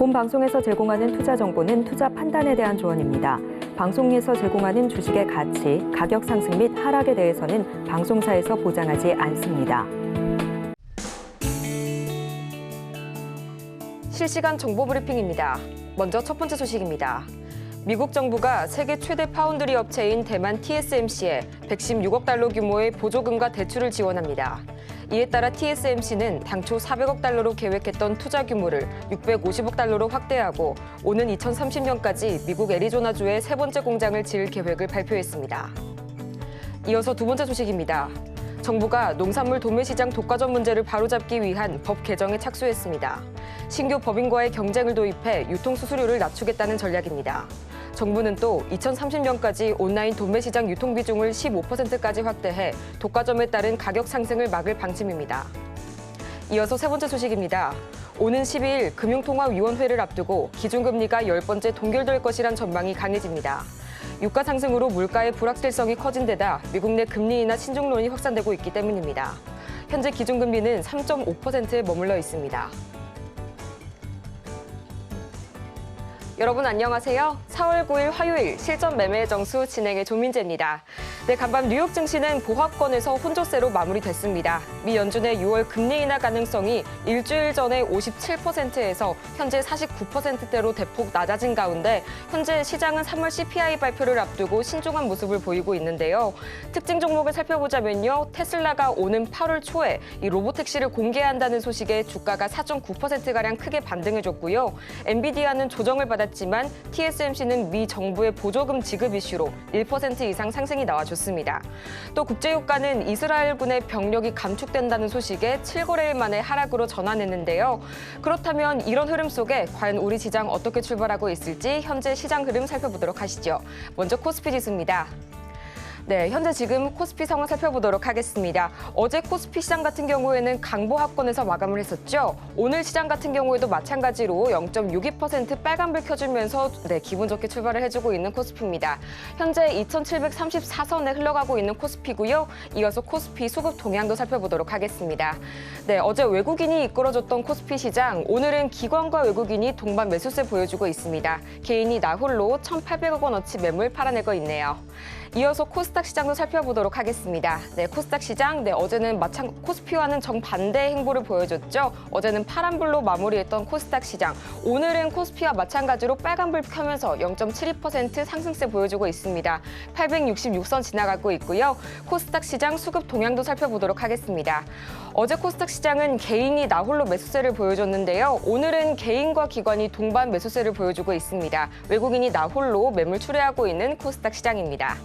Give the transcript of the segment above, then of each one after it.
본 방송에서 제공하는 투자 정보는 투자 판단에 대한 조언입니다. 방송에서 제공하는 주식의 가치, 가격 상승 및 하락에 대해서는 방송사에서 보장하지 않습니다. 실시간 정보 브리핑입니다. 먼저 첫 번째 소식입니다. 미국 정부가 세계 최대 파운드리 업체인 대만 TSMC에 116억 달러 규모의 보조금과 대출을 지원합니다. 이에 따라 TSMC는 당초 400억 달러로 계획했던 투자 규모를 650억 달러로 확대하고 오는 2030년까지 미국 애리조나주에 세 번째 공장을 지을 계획을 발표했습니다. 이어서 두 번째 소식입니다. 정부가 농산물 도매시장 독과점 문제를 바로잡기 위한 법 개정에 착수했습니다. 신규 법인과의 경쟁을 도입해 유통수수료를 낮추겠다는 전략입니다. 정부는 또 2030년까지 온라인 도매시장 유통 비중을 15%까지 확대해 독과점에 따른 가격 상승을 막을 방침입니다. 이어서 세 번째 소식입니다. 오는 12일 금융통화위원회를 앞두고 기준금리가 10번째 동결될 것이란 전망이 강해집니다. 유가 상승으로 물가의 불확실성이 커진 데다 미국 내 금리 인하 신중론이 확산되고 있기 때문입니다. 현재 기준금리는 3.5%에 머물러 있습니다. 여러분 안녕하세요. 4월 9일 화요일 실전 매매 정수 진행의 조민재입니다. 네, 간밤 뉴욕 증시는 보합권에서 혼조세로 마무리됐습니다. 미 연준의 6월 금리 인하 가능성이 일주일 전에 57%에서 현재 49%대로 대폭 낮아진 가운데 현재 시장은 3월 CPI 발표를 앞두고 신중한 모습을 보이고 있는데요. 특징 종목을 살펴보자면요. 테슬라가 오는 8월 초에 이 로보택시를 공개한다는 소식에 주가가 4.9%가량 크게 반등해줬고요. 엔비디아는 조정을 받았지만 TSMC는 미 정부의 보조금 지급 이슈로 1% 이상 상승이 나와줬습니다. 또 국제유가는 이스라엘군의 병력이 감축된다는 소식에 7거래일 만에 하락으로 전환했는데요. 그렇다면 이런 흐름 속에 과연 우리 시장 어떻게 출발하고 있을지 현재 시장 흐름 살펴보도록 하시죠. 먼저 코스피 지수입니다. 네, 현재 지금 코스피 상황 살펴보도록 하겠습니다. 어제 코스피 시장 같은 경우에는 강보합권에서 마감을 했었죠. 오늘 시장 같은 경우에도 마찬가지로 0.62% 빨간불 켜주면서 기분 좋게 출발을 해주고 있는 코스피입니다. 현재 2734선에 흘러가고 있는 코스피고요. 이어서 코스피 수급 동향도 살펴보도록 하겠습니다. 네, 어제 외국인이 이끌어줬던 코스피 시장, 오늘은 기관과 외국인이 동반 매수세 보여주고 있습니다. 개인이 나홀로 1,800억 원어치 매물 팔아내고 있네요. 이어서 코스닥 시장도 살펴보도록 하겠습니다. 네, 코스닥 시장, 어제는 코스피와는 정반대 행보를 보여줬죠. 어제는 파란불로 마무리했던 코스닥 시장. 오늘은 코스피와 마찬가지로 빨간불 켜면서 0.72% 상승세 보여주고 있습니다. 866선 지나가고 있고요. 코스닥 시장 수급 동향도 살펴보도록 하겠습니다. 어제 코스닥 시장은 개인이 나홀로 매수세를 보여줬는데요. 오늘은 개인과 기관이 동반 매수세를 보여주고 있습니다. 외국인이 나홀로 매물 출회하고 있는 코스닥 시장입니다.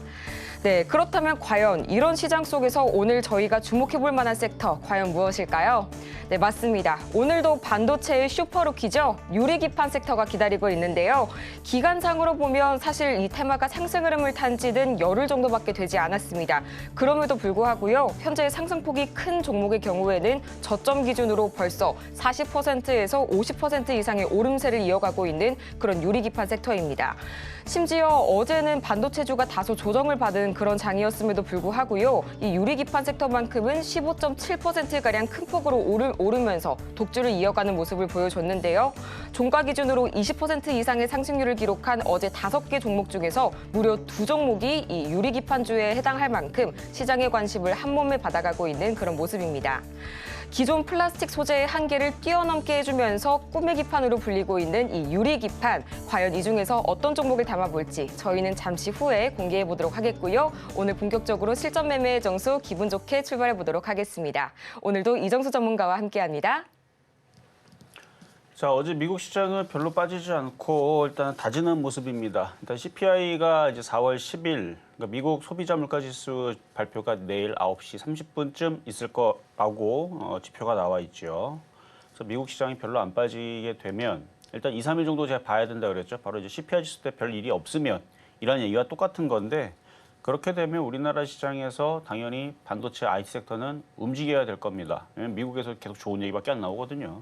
네, 그렇다면 과연 이런 시장 속에서 오늘 저희가 주목해볼 만한 섹터 과연 무엇일까요? 네, 맞습니다. 오늘도 반도체의 슈퍼루키죠. 유리기판 섹터가 기다리고 있는데요. 기간상으로 보면 사실 이 테마가 상승 흐름을 탄 지는 열흘 정도밖에 되지 않았습니다. 그럼에도 불구하고요. 현재 상승폭이 큰 종목의 경우에는 저점 기준으로 벌써 40%에서 50% 이상의 오름세를 이어가고 있는 그런 유리기판 섹터입니다. 심지어 어제는 반도체주가 다소 조정을 받은 그런 장이었음에도 불구하고요. 이 유리기판 섹터만큼은 15.7%가량 큰 폭으로 오르면서 독주를 이어가는 모습을 보여줬는데요. 종가 기준으로 20% 이상의 상승률을 기록한 어제 5개 종목 중에서 무려 2종목이 이 유리기판주에 해당할 만큼 시장의 관심을 한몸에 받아가고 있는 그런 모습입니다. 기존 플라스틱 소재의 한계를 뛰어넘게 해주면서 꿈의 기판으로 불리고 있는 이 유리기판, 과연 이 중에서 어떤 종목을 담아볼지 저희는 잠시 후에 공개해보도록 하겠고요. 오늘 본격적으로 실전 매매의 정수 기분 좋게 출발해보도록 하겠습니다. 오늘도 이정수 전문가와 함께합니다. 자, 어제 미국 시장은 별로 빠지지 않고 일단 다지는 모습입니다. 일단 CPI가 이제 4월 10일, 그러니까 미국 소비자 물가지수 발표가 내일 9시 30분쯤 있을 거라고 지표가 나와 있죠. 그래서 미국 시장이 별로 안 빠지게 되면 일단 2, 3일 정도 제가 봐야 된다 그랬죠. 바로 이제 CPI 지수 때 별 일이 없으면 이런 얘기와 똑같은 건데 그렇게 되면 우리나라 시장에서 당연히 반도체 IT 섹터는 움직여야 될 겁니다. 왜냐면 미국에서 계속 좋은 얘기밖에 안 나오거든요.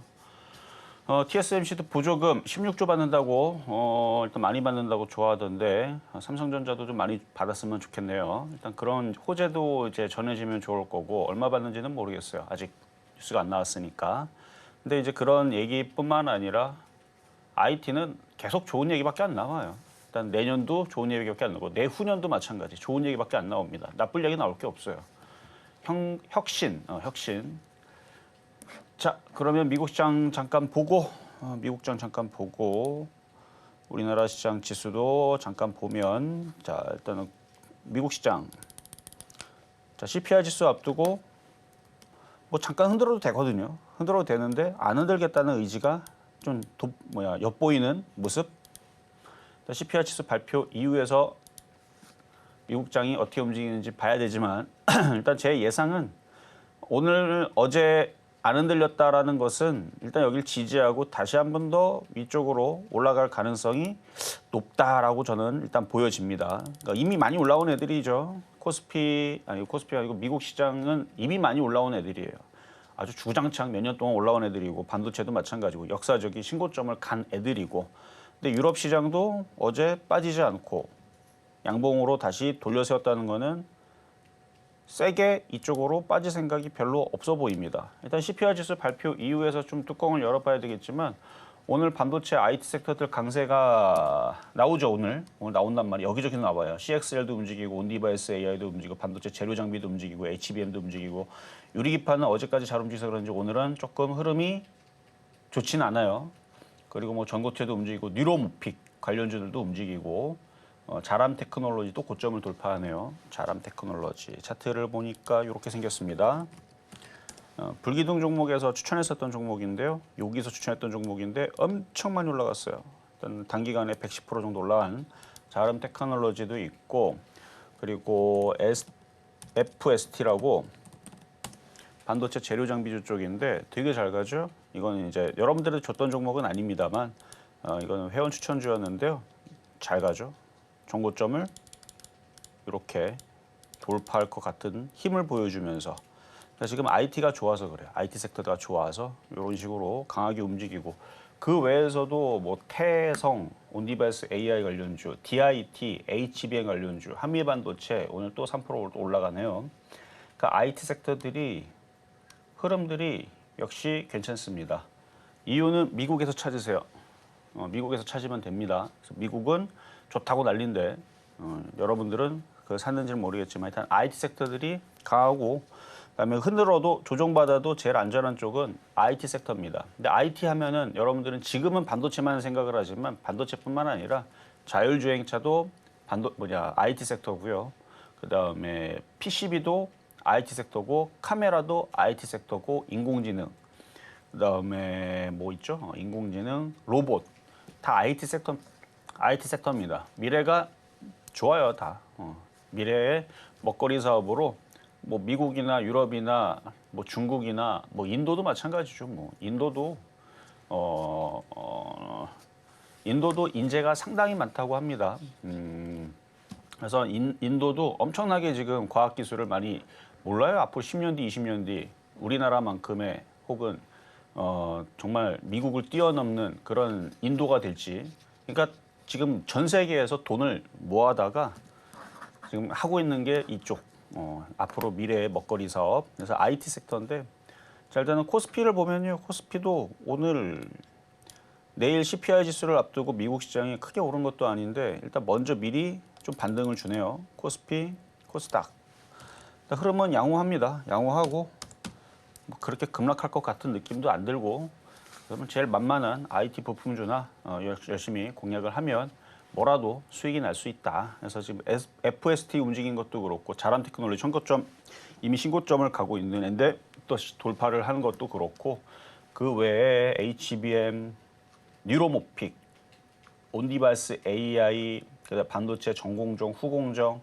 TSMC도 보조금 16조 받는다고 일단 많이 받는다고 좋아하던데 삼성전자도 좀 많이 받았으면 좋겠네요. 일단 그런 호재도 이제 전해지면 좋을 거고 얼마 받는지는 모르겠어요. 아직 뉴스가 안 나왔으니까. 근데 이제 그런 얘기뿐만 아니라 IT는 계속 좋은 얘기밖에 안 나와요. 일단 내년도 좋은 얘기밖에 안 나오고 내후년도 마찬가지 좋은 얘기밖에 안 나옵니다. 나쁠 얘기 나올 게 없어요. 혁신. 자, 그러면 미국 시장 잠깐 보고 우리나라 시장 지수도 잠깐 보면 자, 일단은 미국 시장 자, CPI 지수 앞두고 뭐 잠깐 흔들어도 되거든요. 흔들어도 되는데 안 흔들겠다는 의지가 좀 엿보이는 모습. CPI 지수 발표 이후에서 미국 장이 어떻게 움직이는지 봐야 되지만 일단 제 예상은 오늘 어제 안 흔들렸다라는 것은 일단 여기를 지지하고 다시 한 번 더 위쪽으로 올라갈 가능성이 높다라고 저는 일단 보여집니다. 그러니까 이미 많이 올라온 애들이죠. 코스피가 아니고 미국 시장은 이미 많이 올라온 애들이에요. 아주 주장창 몇 년 동안 올라온 애들이고 반도체도 마찬가지고 역사적인 신고점을 간 애들이고 근데 유럽 시장도 어제 빠지지 않고 양봉으로 다시 돌려세웠다는 거는 세게 이쪽으로 빠질 생각이 별로 없어 보입니다. 일단 CPI 지수 발표 이후에서 좀 뚜껑을 열어봐야 되겠지만 오늘 반도체 IT 섹터들 강세가 나오죠. 오늘 나온단 말이에요. 여기저기 나와요. CXL도 움직이고 온디바이스 AI도 움직이고 반도체 재료 장비도 움직이고 HBM도 움직이고 유리기판은 어제까지 잘 움직여서 그런지 오늘은 조금 흐름이 좋지는 않아요. 그리고 뭐 전고체도 움직이고 뉴로모픽 관련주들도 움직이고 자람 테크놀로지도 고점을 돌파하네요. 자람 테크놀로지 차트를 보니까 이렇게 생겼습니다. 불기둥 종목에서 추천했었던 종목인데요. 여기서 추천했던 종목인데 엄청 많이 올라갔어요. 일단 단기간에 110% 정도 올라간 자람 테크놀로지도 있고 그리고 FST라고 반도체 재료 장비주 쪽인데 되게 잘 가죠. 이거는 이제 여러분들이 줬던 종목은 아닙니다만 이거는 회원 추천주였는데요. 잘 가죠. 정고점을 이렇게 돌파할 것 같은 힘을 보여주면서 지금 IT가 좋아서 그래요. IT 섹터가 좋아서 이런 식으로 강하게 움직이고 그 외에서도 뭐 태성, 온디바이스 AI 관련주, DIT, HBM 관련주, 한미반도체 오늘 또 3% 올라가네요. 그러니까 IT 섹터들이 흐름들이 역시 괜찮습니다. 이유는 미국에서 찾으세요. 미국에서 찾으면 됩니다. 그래서 미국은 좋다고 난리인데 여러분들은 그 샀는지는 모르겠지만 일단 IT 섹터들이 강하고 그다음에 흔들어도 조정받아도 제일 안전한 쪽은 IT 섹터입니다. 근데 IT 하면은 여러분들은 지금은 반도체만 생각을 하지만 반도체뿐만 아니라 자율주행차도 IT sek터고요. 그다음에 PCB도 IT 섹터고 카메라도 IT 섹터고 인공지능 그다음에 뭐 있죠? 인공지능, 로봇 다 IT 섹터입니다. 미래가 좋아요, 다. 미래의 먹거리 사업으로 뭐 미국이나 유럽이나 뭐 중국이나 뭐 인도도 마찬가지죠. 뭐 인도도 인도도 인재가 상당히 많다고 합니다. 그래서 인도도 엄청나게 지금 과학 기술을 많이 몰라요. 앞으로 10년 뒤, 20년 뒤 우리나라만큼의 혹은 정말 미국을 뛰어넘는 그런 인도가 될지. 그러니까 지금 전 세계에서 돈을 모아다가 지금 하고 있는 게 이쪽 앞으로 미래의 먹거리 사업. 그래서 IT 섹터인데 자 일단은 코스피를 보면요. 코스피도 오늘 내일 CPI 지수를 앞두고 미국 시장이 크게 오른 것도 아닌데 일단 먼저 미리 좀 반등을 주네요. 코스피, 코스닥. 흐름은 양호합니다. 양호하고 뭐 그렇게 급락할 것 같은 느낌도 안 들고 그러면 제일 만만한 IT 부품주나 열심히 공략을 하면 뭐라도 수익이 날 수 있다. 그래서 지금 FST 움직인 것도 그렇고 자람 테크놀로지 전고점 이미 신고점을 가고 있는데 또 돌파를 하는 것도 그렇고 그 외에 HBM, 뉴로모픽, 온디바이스 AI, 반도체 전공정, 후공정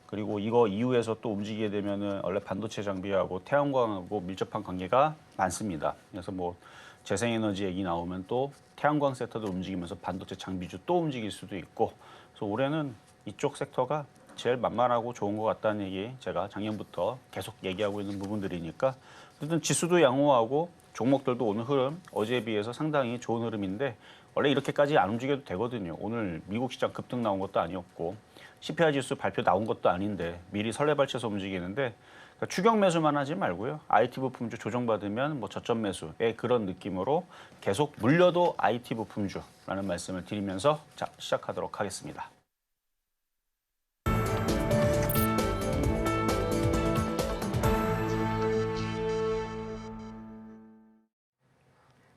그리고 이거 이후에서 또 움직이게 되면은 원래 반도체 장비하고 태양광하고 밀접한 관계가 많습니다. 그래서 뭐 재생에너지 얘기 나오면 또 태양광 섹터도 움직이면서 반도체 장비주 또 움직일 수도 있고 그래서 올해는 이쪽 섹터가 제일 만만하고 좋은 것 같다는 얘기 제가 작년부터 계속 얘기하고 있는 부분들이니까 어쨌든 지수도 양호하고 종목들도 오늘 흐름 어제에 비해서 상당히 좋은 흐름인데 원래 이렇게까지 안 움직여도 되거든요. 오늘 미국 시장 급등 나온 것도 아니었고 CPI 지수 발표 나온 것도 아닌데 미리 설레발쳐서 움직이는데 그러니까 추격 매수만 하지 말고요. IT 부품주 조정받으면 뭐 저점 매수의 그런 느낌으로 계속 물려도 IT 부품주라는 말씀을 드리면서 자, 시작하도록 하겠습니다.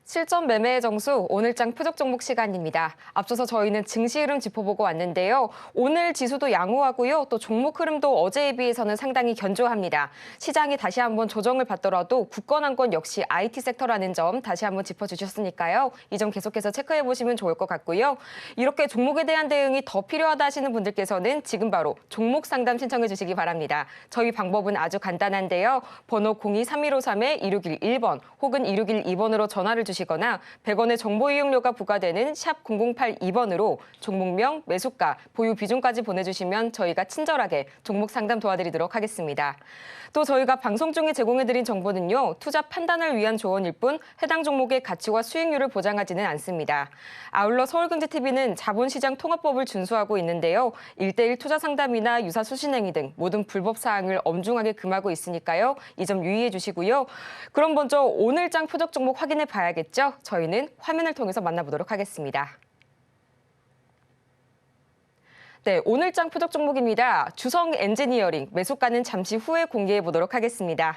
실전 매매의 정수 오늘장 표적 종목 시간입니다. 앞서서 저희는 증시 흐름 짚어보고 왔는데요. 오늘 지수도 양호하고요. 또 종목 흐름도 어제에 비해서는 상당히 견조합니다. 시장이 다시 한번 조정을 받더라도 굳건한 역시 IT 섹터라는 점 다시 한번 짚어주셨으니까요. 이 점 계속해서 체크해보시면 좋을 것 같고요. 이렇게 종목에 대한 대응이 더 필요하다 하시는 분들께서는 지금 바로 종목 상담 신청해 주시기 바랍니다. 저희 방법은 아주 간단한데요. 번호 02-3153-2611번 혹은 2612번으로 전화를 주시거나 100원의 정보 이용료가 부과되는 샵 0082번으로 종목명, 매수가, 보유 비중까지 보내주시면 저희가 친절하게 종목 상담 도와드리도록 하겠습니다. 또 저희가 방송 중에 제공해드린 정보는요. 투자 판단을 위한 조언일 뿐 해당 종목의 가치와 수익률을 보장하지는 않습니다. 아울러 서울경제TV는 자본시장 통합법을 준수하고 있는데요. 1:1 투자 상담이나 유사 수신행위 등 모든 불법 사항을 엄중하게 금하고 있으니까요. 이 점 유의해 주시고요. 그럼 먼저 오늘장 표적 종목 확인해 봐야겠죠. 저희는 화면을 통해서 만나보도록 하겠습니다. 네, 오늘장 표적 종목입니다. 주성 엔지니어링, 매수가는 잠시 후에 공개해 보도록 하겠습니다.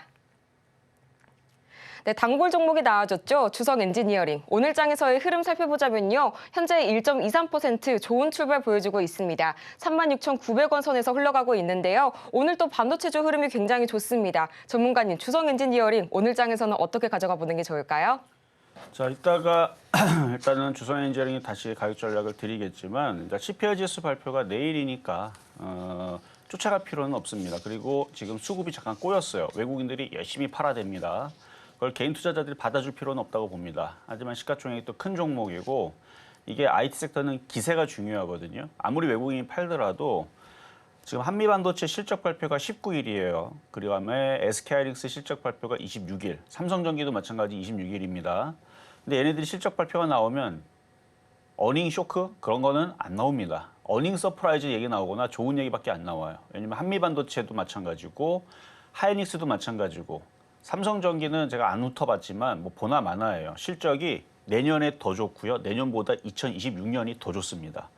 네, 단골 종목이 나와줬죠. 주성 엔지니어링. 오늘 장에서의 흐름 살펴보자면요. 현재 1.23% 좋은 출발 보여주고 있습니다. 36,900원 선에서 흘러가고 있는데요. 오늘 또 반도체주 흐름이 굉장히 좋습니다. 전문가님, 주성 엔지니어링 오늘 장에서는 어떻게 가져가 보는 게 좋을까요? 자, 이따가 일단은 주성 엔지니어링이 다시 가격 전략을 드리겠지만 그러니까 CPI 지수 발표가 내일이니까 쫓아갈 필요는 없습니다. 그리고 지금 수급이 잠깐 꼬였어요. 외국인들이 열심히 팔아댑니다. 그걸 개인 투자자들이 받아줄 필요는 없다고 봅니다. 하지만 시가총액이 또 큰 종목이고 이게 IT 섹터는 기세가 중요하거든요. 아무리 외국인이 팔더라도 지금 한미반도체 실적 발표가 19일이에요. 그리고 다음에 SK하이닉스 실적 발표가 26일, 삼성전기도 마찬가지 26일입니다. 근데 얘네들이 실적 발표가 나오면 어닝 쇼크 그런 거는 안 나옵니다. 어닝 서프라이즈 얘기 나오거나 좋은 얘기밖에 안 나와요. 왜냐면 한미반도체도 마찬가지고 하이닉스도 마찬가지고 삼성전기는 제가 안 훑어봤지만 뭐 보나 마나예요. 실적이 내년에 더 좋고요. 내년보다 2026년이 더 좋습니다.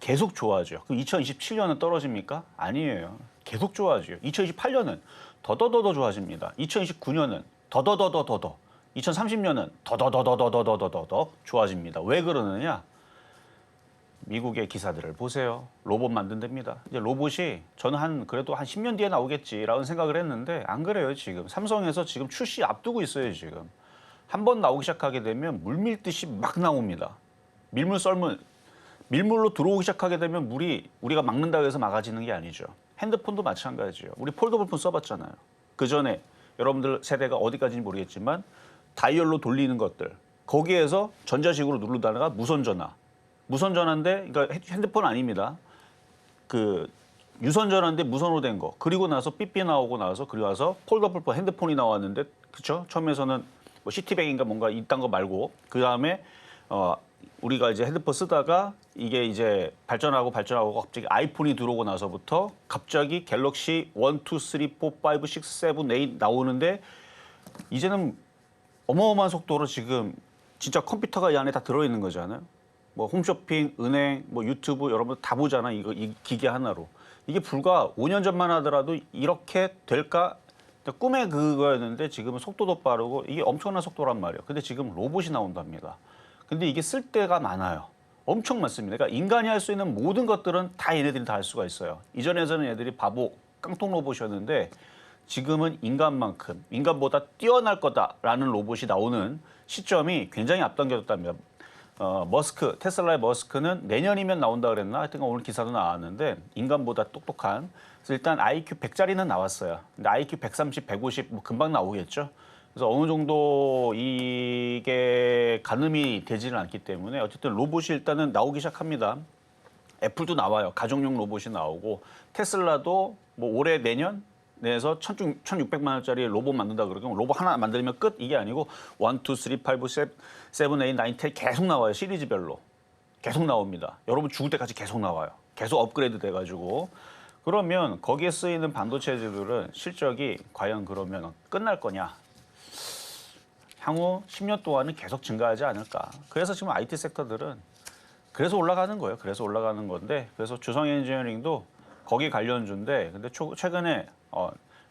계속 좋아져요. 그럼 2027년은 떨어집니까? 아니에요. 계속 좋아져요. 2028년은 더더더더 좋아집니다. 2029년은 더더더더더더 2030년은 더더더더더더더더 좋아집니다. 왜 그러느냐? 미국의 기사들을 보세요. 로봇 만든답니다. 이제 로봇이 저는 그래도 한 10년 뒤에 나오겠지라는 생각을 했는데 안 그래요, 지금. 삼성에서 지금 출시 앞두고 있어요, 지금. 한 번 나오기 시작하게 되면 물 밀듯이 막 나옵니다. 밀물로 들어오기 시작하게 되면 우리가 막는다고 해서 막아지는 게 아니죠. 핸드폰도 마찬가지예요. 우리 폴더블폰 써봤잖아요. 그 전에 여러분들 세대가 어디까지인지 모르겠지만 다이얼로 돌리는 것들. 거기에서 전자식으로 누르다가 무선전화인데 그러니까 핸드폰 아닙니다. 그 유선전화인데 무선으로 된 거. 그리고 나서 삐삐 나오고 나서 그리고 나서 폴더블폰 핸드폰이 나왔는데 그렇죠? 처음에서는 뭐 시티백인가 뭔가 이딴 거 말고 그 다음에 우리가 이제 핸드폰 쓰다가 이게 이제 발전하고 갑자기 아이폰이 들어오고 나서부터 갑자기 갤럭시 1, 2, 3, 4, 5, 6, 7, 8 나오는데 이제는 어마어마한 속도로 지금 진짜 컴퓨터가 이 안에 다 들어있는 거잖아요. 뭐 홈쇼핑, 은행, 뭐 유튜브 여러분 다 보잖아. 이 기계 하나로. 이게 불과 5년 전만 하더라도 이렇게 될까? 꿈의 그거였는데 지금은 속도도 빠르고 이게 엄청난 속도란 말이에요. 근데 지금 로봇이 나온답니다. 근데 이게 쓸 데가 많아요. 엄청 많습니다. 그러니까 인간이 할 수 있는 모든 것들은 다 얘네들이 다 할 수가 있어요. 이전에서는 얘들이 바보, 깡통 로봇이었는데 지금은 인간보다 뛰어날 거다라는 로봇이 나오는 시점이 굉장히 앞당겨졌답니다. 테슬라의 머스크는 내년이면 나온다 그랬나? 하여튼 오늘 기사도 나왔는데 인간보다 똑똑한. 그래서 일단 IQ 100짜리는 나왔어요. 근데 IQ 130, 150 뭐 금방 나오겠죠. 그래서 어느 정도 이게 가늠이 되지는 않기 때문에 어쨌든 로봇이 일단은 나오기 시작합니다. 애플도 나와요. 가정용 로봇이 나오고 테슬라도 뭐 올해 내년 내에서 1,600만 원짜리 로봇 만든다 그러면 로봇 하나 만들면 끝 이게 아니고 1, 2, 3, 5, 7, 8, 9, 10 계속 나와요. 시리즈별로. 계속 나옵니다. 여러분 죽을 때까지 계속 나와요. 계속 업그레이드 돼가지고. 그러면 거기에 쓰이는 반도체들은 실적이 과연 그러면 끝날 거냐? 향후 10년 동안은 계속 증가하지 않을까? 그래서 지금 IT 섹터들은 그래서 올라가는 거예요. 그래서 올라가는 건데 그래서 주성 엔지니어링도 거기 관련주인데 근데 최근에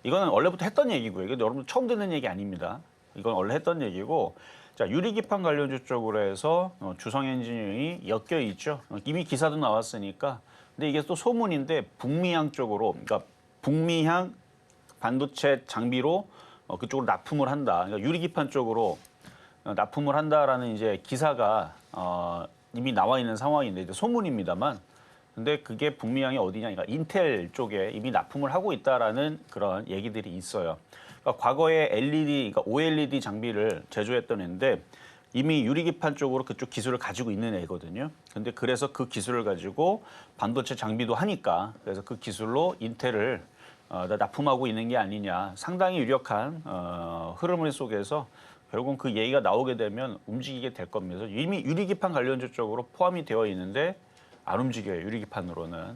이거는 원래부터 했던 얘기고요. 이거 여러분 처음 듣는 얘기 아닙니다. 이건 원래 했던 얘기고 자 유리기판 관련주 쪽으로 해서 주성 엔지니어링이 엮여 있죠. 이미 기사도 나왔으니까 근데 이게 또 소문인데 북미향 쪽으로 그러니까 북미향 반도체 장비로 그쪽으로 납품을 한다. 그러니까 유리기판 쪽으로 납품을 한다라는 이제 기사가 이미 나와 있는 상황인데 이제 소문입니다만, 근데 그게 북미향이 어디냐? 그러니까 인텔 쪽에 이미 납품을 하고 있다라는 그런 얘기들이 있어요. 그러니까 과거에 LED, 그러니까 OLED 장비를 제조했던 애인데 이미 유리기판 쪽으로 그쪽 기술을 가지고 있는 애거든요. 근데 그래서 그 기술을 가지고 반도체 장비도 하니까 그래서 그 기술로 인텔을 납품하고 있는 게 아니냐. 상당히 유력한 흐름 속에서 결국은 그 얘기가 나오게 되면 움직이게 될 겁니다. 이미 유리기판 관련주 쪽으로 포함이 되어 있는데 안 움직여요. 유리기판으로는.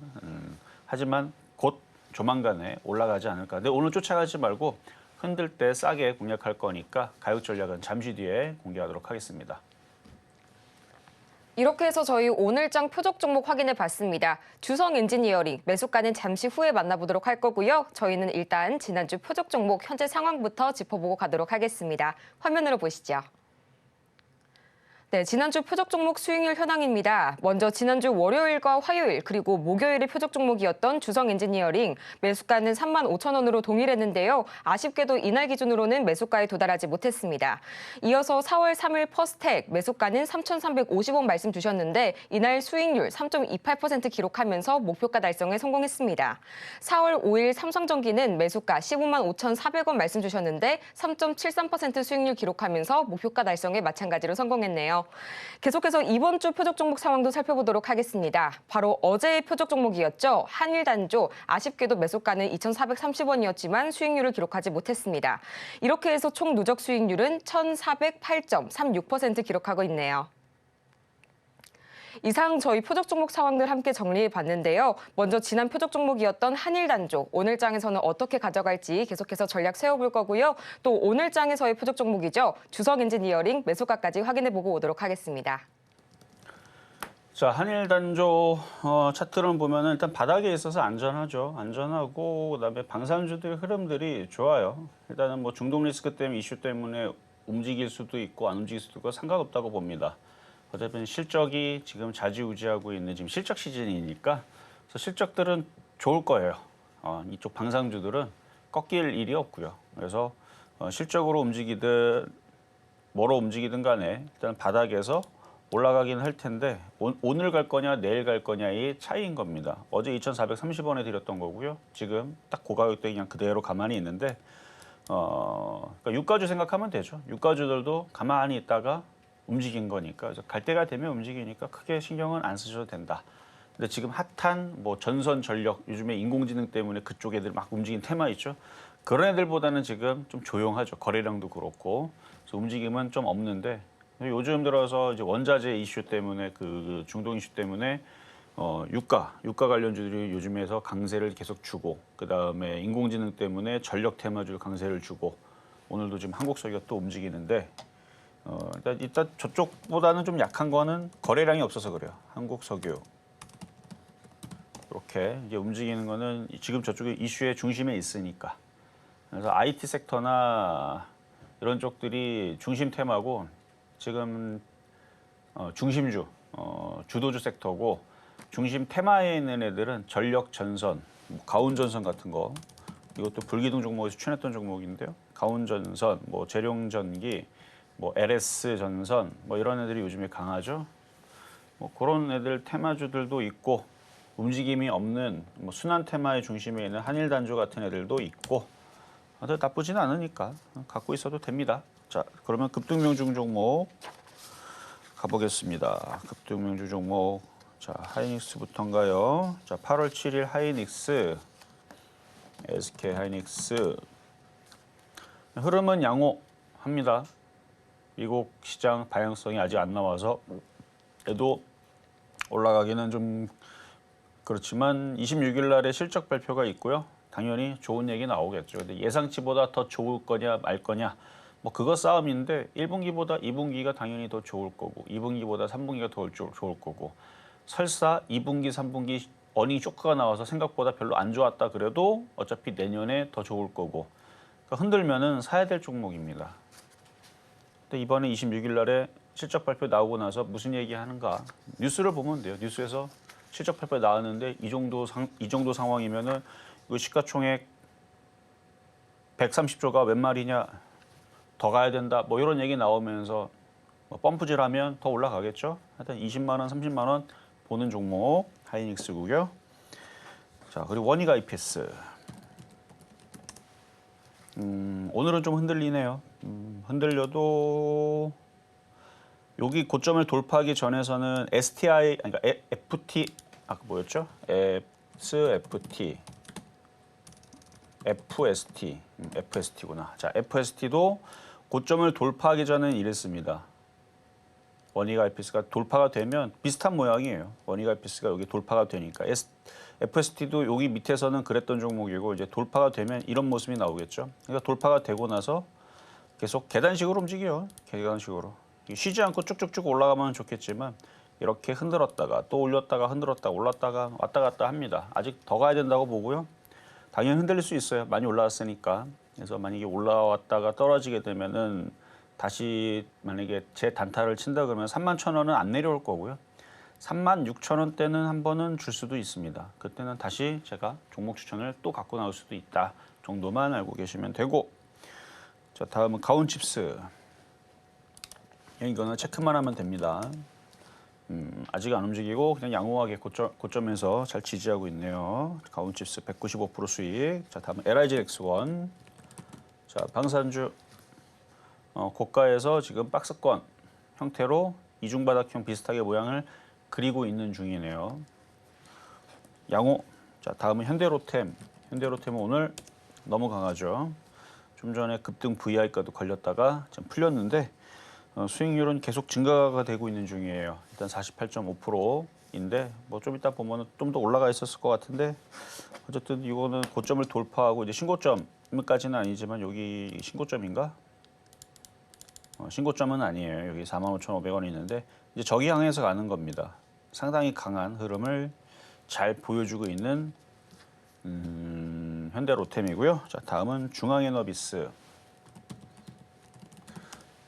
하지만 곧 조만간에 올라가지 않을까. 근데 오늘 쫓아가지 말고 흔들 때 싸게 공략할 거니까 가격 전략은 잠시 뒤에 공개하도록 하겠습니다. 이렇게 해서 저희 오늘장 표적 종목 확인해 봤습니다. 주성 엔지니어링 매수가는 잠시 후에 만나보도록 할 거고요. 저희는 일단 지난주 표적 종목 현재 상황부터 짚어보고 가도록 하겠습니다. 화면으로 보시죠. 네, 지난주 표적 종목 수익률 현황입니다. 먼저 지난주 월요일과 화요일 그리고 목요일의 표적 종목이었던 주성 엔지니어링 매수가는 35,000원으로 동일했는데요. 아쉽게도 이날 기준으로는 매수가에 도달하지 못했습니다. 이어서 4월 3일 퍼스텍 매수가는 3,350원 말씀 주셨는데 이날 수익률 3.28% 기록하면서 목표가 달성에 성공했습니다. 4월 5일 삼성전기는 매수가 15만 5,400원 말씀 주셨는데 3.73% 수익률 기록하면서 목표가 달성에 마찬가지로 성공했네요. 계속해서 이번 주 표적 종목 상황도 살펴보도록 하겠습니다. 바로 어제의 표적 종목이었죠. 한일단조 아쉽게도 매수가는 2,430원이었지만 수익률을 기록하지 못했습니다. 이렇게 해서 총 누적 수익률은 1,408.36% 기록하고 있네요. 이상 저희 표적 종목 상황들 함께 정리해 봤는데요. 먼저 지난 표적 종목이었던 한일단조, 오늘장에서는 어떻게 가져갈지 계속해서 전략 세워볼 거고요. 또 오늘장에서의 표적 종목이죠. 주성 엔지니어링 매수가까지 확인해 보고 오도록 하겠습니다. 자, 한일단조 차트를 보면은 일단 바닥에 있어서 안전하죠. 안전하고 그다음에 방산주들의 흐름들이 좋아요. 일단은 뭐 중동 리스크 때문에 이슈 때문에 움직일 수도 있고 안 움직일 수도 있고 상관없다고 봅니다. 어차피 실적이 지금 좌지우지하고 있는 지금 실적 시즌이니까 그래서 실적들은 좋을 거예요. 이쪽 방산주들은 꺾일 일이 없고요. 그래서 실적으로 움직이든 뭐로 움직이든 간에 일단 바닥에서 올라가긴 할 텐데 오늘 갈 거냐 내일 갈 거냐의 차이인 겁니다. 어제 2,430원에 드렸던 거고요. 지금 딱 고가격대 그냥 그대로 가만히 있는데 그러니까 유가주 생각하면 되죠. 유가주들도 가만히 있다가 움직인 거니까 그래서 갈 때가 되면 움직이니까 크게 신경은 안 쓰셔도 된다. 근데 지금 핫한 뭐 전선 전력 요즘에 인공지능 때문에 그쪽 애들 막 움직인 테마 있죠. 그런 애들보다는 지금 좀 조용하죠. 거래량도 그렇고 그래서 움직임은 좀 없는데 요즘 들어서 이제 원자재 이슈 때문에 그 중동 이슈 때문에 유가 관련주들이 요즘에서 강세를 계속 주고 그 다음에 인공지능 때문에 전력 테마주 강세를 주고 오늘도 지금 한국석유가 또 움직이는데. 일단 저쪽보다는 좀 약한 거는 거래량이 없어서 그래요. 한국석유 이렇게 이제 움직이는 거는 지금 저쪽에 이슈의 중심에 있으니까. 그래서 IT 섹터나 이런 쪽들이 중심 테마고 지금 중심주, 주도주 섹터고 중심 테마에 있는 애들은 전력 전선, 가온 전선 같은 거 이것도 불기둥 종목에서 추천했던 종목인데요. 가온 전선, 뭐 재룡 전기. 뭐 LS 전선 뭐 이런 애들이 요즘에 강하죠. 뭐 그런 애들 테마주들도 있고 움직임이 없는 뭐 순환 테마의 중심에 있는 한일단조 같은 애들도 있고 나쁘지는 않으니까 갖고 있어도 됩니다. 자, 그러면 급등명중 종목 가보겠습니다. 급등명중 종목 자 하이닉스부터인가요? 자 8월 7일 하이닉스 SK 하이닉스 흐름은 양호합니다. 미국 시장 방향성이 아직 안 나와서 얘도 올라가기는 좀 그렇지만 26일 날에 실적 발표가 있고요. 당연히 좋은 얘기 나오겠죠. 근데 예상치보다 더 좋을 거냐 말 거냐 뭐 그거 싸움인데 1분기보다 2분기가 당연히 더 좋을 거고 2분기보다 3분기가 더 좋을 거고 설사 2분기, 3분기 어닝 쇼크가 나와서 생각보다 별로 안 좋았다 그래도 어차피 내년에 더 좋을 거고 그러니까 흔들면은 사야 될 종목입니다. 근데 이번에 26일 날에 실적 발표 나오고 나서 무슨 얘기 하는가 뉴스를 보면 돼요. 뉴스에서 실적 발표 나왔는데 이 정도 상황이면은 이 시가총액 130조가 웬 말이냐 더 가야 된다 뭐 이런 얘기 나오면서 뭐 펌프질하면 더 올라가겠죠. 하여튼 20만 원, 30만 원 보는 종목 하이닉스고요. 자 그리고 원익 IPS 오늘은 좀 흔들리네요. 흔들려도 여기 고점을 돌파하기 전에서는 STI 그러니까 FT 아까 뭐였죠? SFT FST구나. 자, FST도 고점을 돌파하기 전에는 이랬습니다. 원익 IPS가 돌파가 되면 비슷한 모양이에요. 원익 IPS가 여기 돌파가 되니까 FST도 여기 밑에서는 그랬던 종목이고 이제 돌파가 되면 이런 모습이 나오겠죠. 그러니까 돌파가 되고 나서 계속 계단식으로 움직여요. 계단식으로. 쉬지 않고 쭉쭉쭉 올라가면 좋겠지만 이렇게 흔들었다가 또 올렸다가 흔들었다가 올랐다가 왔다 갔다 합니다. 아직 더 가야 된다고 보고요. 당연히 흔들릴 수 있어요. 많이 올라왔으니까. 그래서 만약에 올라왔다가 떨어지게 되면은 다시 만약에 제 단타를 친다 그러면 31,000원은 안 내려올 거고요. 36,000원대는 한 번은 줄 수도 있습니다. 그때는 다시 제가 종목 추천을 또 갖고 나올 수도 있다 정도만 알고 계시면 되고 자 다음은 가온칩스 이거는 체크만 하면 됩니다. 아직 안 움직이고 그냥 양호하게 고점에서 잘 지지하고 있네요. 가온칩스 195% 수익. 자 다음은 LIGX1. 자 방산주 고가에서 지금 박스권 형태로 이중바닥형 비슷하게 모양을 그리고 있는 중이네요. 양호. 자 다음은 현대로템. 현대로템은 오늘 너무 강하죠. 좀 전에 급등 VI가도 걸렸다가 좀 풀렸는데 수익률은 계속 증가가 되고 있는 중이에요. 일단 48.5%인데 뭐 좀 이따 보면 좀 더 올라가 있었을 것 같은데 어쨌든 이거는 고점을 돌파하고 이제 신고점까지는 아니지만 여기 신고점인가? 신고점은 아니에요. 여기 45,500원이 있는데 이제 저기 향해서 가는 겁니다. 상당히 강한 흐름을 잘 보여주고 있는 현대로템이고요. 자 다음은 중앙에너비스.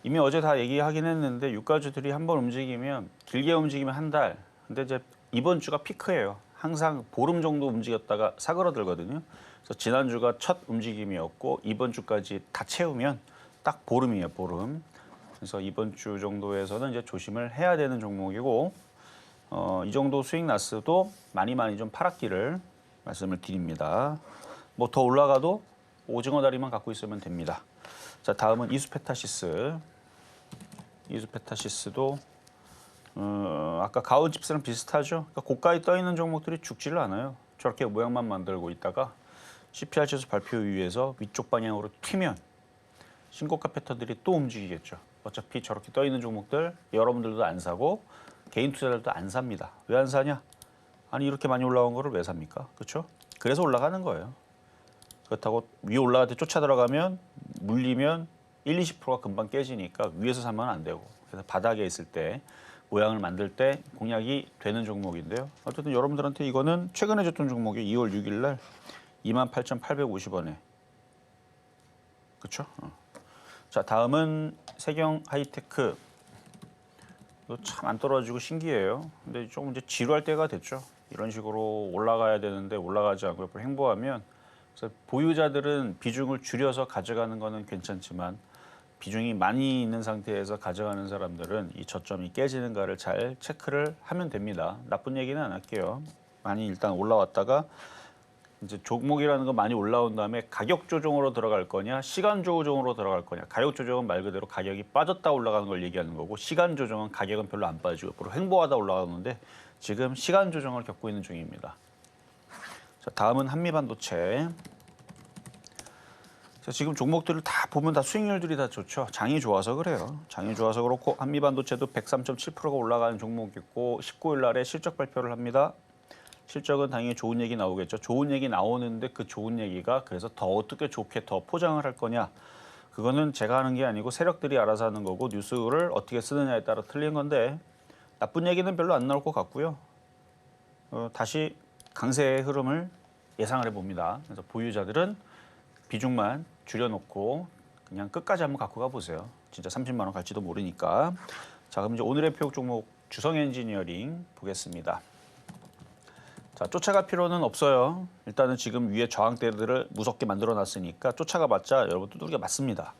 이미 어제 다 얘기하긴 했는데 유가주들이 한번 움직이면 길게 움직이면 한 달. 근데 이제 이번 주가 피크예요. 항상 보름 정도 움직였다가 사그러들거든요. 그래서 지난주가 첫 움직임이었고 이번 주까지 다 채우면 딱 보름이에요, 보름. 그래서 이번 주 정도에서는 이제 조심을 해야 되는 종목이고 이 정도 수익 났어도 많이 좀 팔았기를 말씀을 드립니다. 뭐 더 올라가도 오징어 다리만 갖고 있으면 됩니다. 자 다음은 이수페타시스. 이수페타시스도 아까 가온칩스랑 비슷하죠. 그러니까 고가에 떠 있는 종목들이 죽지를 않아요. 저렇게 모양만 만들고 있다가 CPR 지수 발표 이후에서 위쪽 방향으로 튀면 신고가 패턴들이 또 움직이겠죠. 어차피 저렇게 떠 있는 종목들 여러분들도 안 사고 개인 투자자들도 안 삽니다. 왜 안 사냐? 아니 이렇게 많이 올라온 거를 왜 삽니까? 그렇죠? 그래서 올라가는 거예요. 그렇다고 위에 올라갈 때 쫓아 들어가면 물리면 20%가 금방 깨지니까 위에서 사면 안 되고 그래서 바닥에 있을 때 모양을 만들 때 공략이 되는 종목인데요. 어쨌든 여러분들한테 이거는 최근에 줬던 종목이 2월 6일 날 28,850원에 그렇죠? 자 다음은 세경 하이테크. 이거 참 안 떨어지고 신기해요. 근데 조금 이제 지루할 때가 됐죠. 이런 식으로 올라가야 되는데 올라가지 않고 옆으로 횡보하면 그래서 보유자들은 비중을 줄여서 가져가는 거는 괜찮지만 비중이 많이 있는 상태에서 가져가는 사람들은 이 저점이 깨지는가를 잘 체크를 하면 됩니다. 나쁜 얘기는 안 할게요. 많이 일단 올라왔다가 이제 종목이라는 건 많이 올라온 다음에 가격 조정으로 들어갈 거냐 시간 조정으로 들어갈 거냐. 가격 조정은 말 그대로 가격이 빠졌다 올라가는 걸 얘기하는 거고 시간 조정은 가격은 별로 안 빠지고 옆으로 횡보하다 올라가는데 지금 시간 조정을 겪고 있는 중입니다. 자, 다음은 한미반도체. 자, 지금 종목들을 다 보면 다 수익률들이 다 좋죠. 장이 좋아서 그래요. 장이 좋아서 그렇고 한미반도체도 103.7%가 올라가는 종목이 있고 19일 날에 실적 발표를 합니다. 실적은 당연히 좋은 얘기 나오겠죠. 좋은 얘기 나오는데 그 좋은 얘기가 그래서 더 어떻게 좋게 더 포장을 할 거냐. 그거는 제가 하는 게 아니고 세력들이 알아서 하는 거고 뉴스를 어떻게 쓰느냐에 따라 틀린 건데 나쁜 얘기는 별로 안 나올 것 같고요. 다시 강세의 흐름을 예상을 해봅니다. 그래서 보유자들은 비중만 줄여놓고 그냥 끝까지 한번 갖고 가보세요. 진짜 30만 원 갈지도 모르니까. 자, 그럼 이제 오늘의 표적 종목 주성 엔지니어링 보겠습니다. 자, 쫓아갈 필요는 없어요. 일단은 지금 위에 저항대들을 무섭게 만들어놨으니까 쫓아가봤자 여러분 두들겨 맞습니다.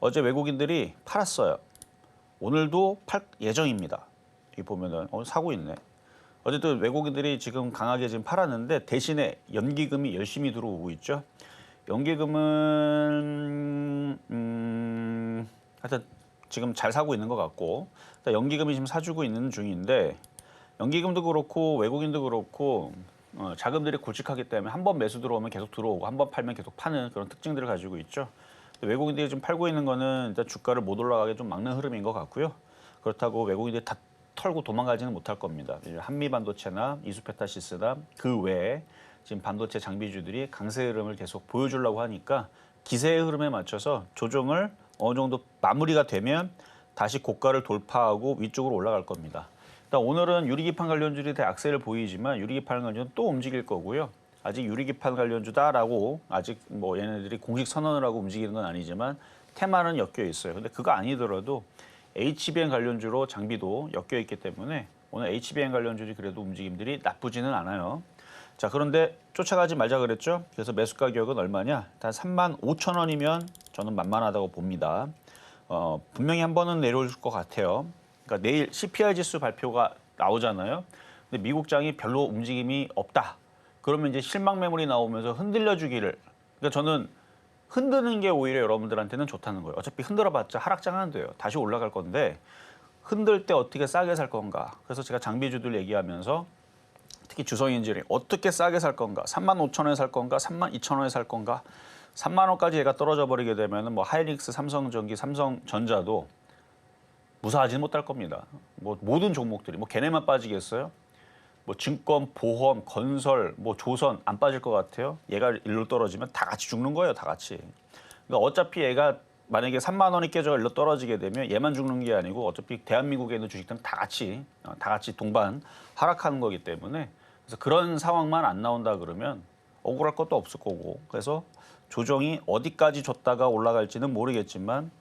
어제 외국인들이 팔았어요. 오늘도 팔 예정입니다. 여기 보면은 사고 있네. 어쨌든 외국인들이 지금 강하게 지금 팔았는데 대신에 연기금이 열심히 들어오고 있죠. 연기금은 하여튼 지금 잘 사고 있는 것 같고 연기금이 지금 사주고 있는 중인데 연기금도 그렇고 외국인도 그렇고 자금들이 굵직하기 때문에 한 번 매수 들어오면 계속 들어오고 한 번 팔면 계속 파는 그런 특징들을 가지고 있죠. 외국인들이 지금 팔고 있는 거는 일단 주가를 못 올라가게 좀 막는 흐름인 것 같고요. 그렇다고 외국인들이 다 털고 도망가지는 못할 겁니다. 한미반도체나 이수페타시스나 그 외에 지금 반도체 장비주들이 강세 흐름을 계속 보여주려고 하니까 기세의 흐름에 맞춰서 조정을 어느 정도 마무리가 되면 다시 고가를 돌파하고 위쪽으로 올라갈 겁니다. 일단 오늘은 유리기판 관련주들이 다 약세를 보이지만 유리기판 관련주는 또 움직일 거고요. 아직 유리기판 관련주다라고 아직 뭐 얘네들이 공식 선언을 하고 움직이는 건 아니지만 테마는 엮여 있어요. 근데 그거 아니더라도 HBM 관련주로 장비도 엮여 있기 때문에 오늘 HBM 관련주들이 그래도 움직임들이 나쁘지는 않아요. 자, 그런데 쫓아가지 말자 그랬죠. 그래서 매수 가격은 얼마냐? 일단 35,000원이면 저는 만만하다고 봅니다. 분명히 한 번은 내려올 것 같아요. 그러니까 내일 CPI 지수 발표가 나오잖아요. 근데 미국장이 별로 움직임이 없다. 그러면 이제 실망 매물이 나오면서 흔들려 주기를. 그러니까 저는 흔드는 게 오히려 여러분들한테는 좋다는 거예요. 어차피 흔들어봤자 하락장 안 돼요. 다시 올라갈 건데 흔들 때 어떻게 싸게 살 건가. 그래서 제가 장비주들 얘기하면서 특히 주성엔지니어링 어떻게 싸게 살 건가. 35,000원에 살 건가. 32,000원에 살 건가. 3만 원까지 얘가 떨어져 버리게 되면 뭐 하이닉스, 삼성전기, 삼성전자도 무사하지는 못할 겁니다. 뭐 모든 종목들이 뭐 걔네만 빠지겠어요? 뭐 증권, 보험, 건설, 뭐 조선 안 빠질 것 같아요. 얘가 일로 떨어지면 다 같이 죽는 거예요, 다 같이. 그러니까 어차피 얘가 만약에 3만 원이 깨져 일로 떨어지게 되면 얘만 죽는 게 아니고 어차피 대한민국에 있는 주식들은 다 같이 동반 하락하는 거기 때문에 그래서 그런 상황만 안 나온다 그러면 억울할 것도 없을 거고 그래서 조정이 어디까지 줬다가 올라갈지는 모르겠지만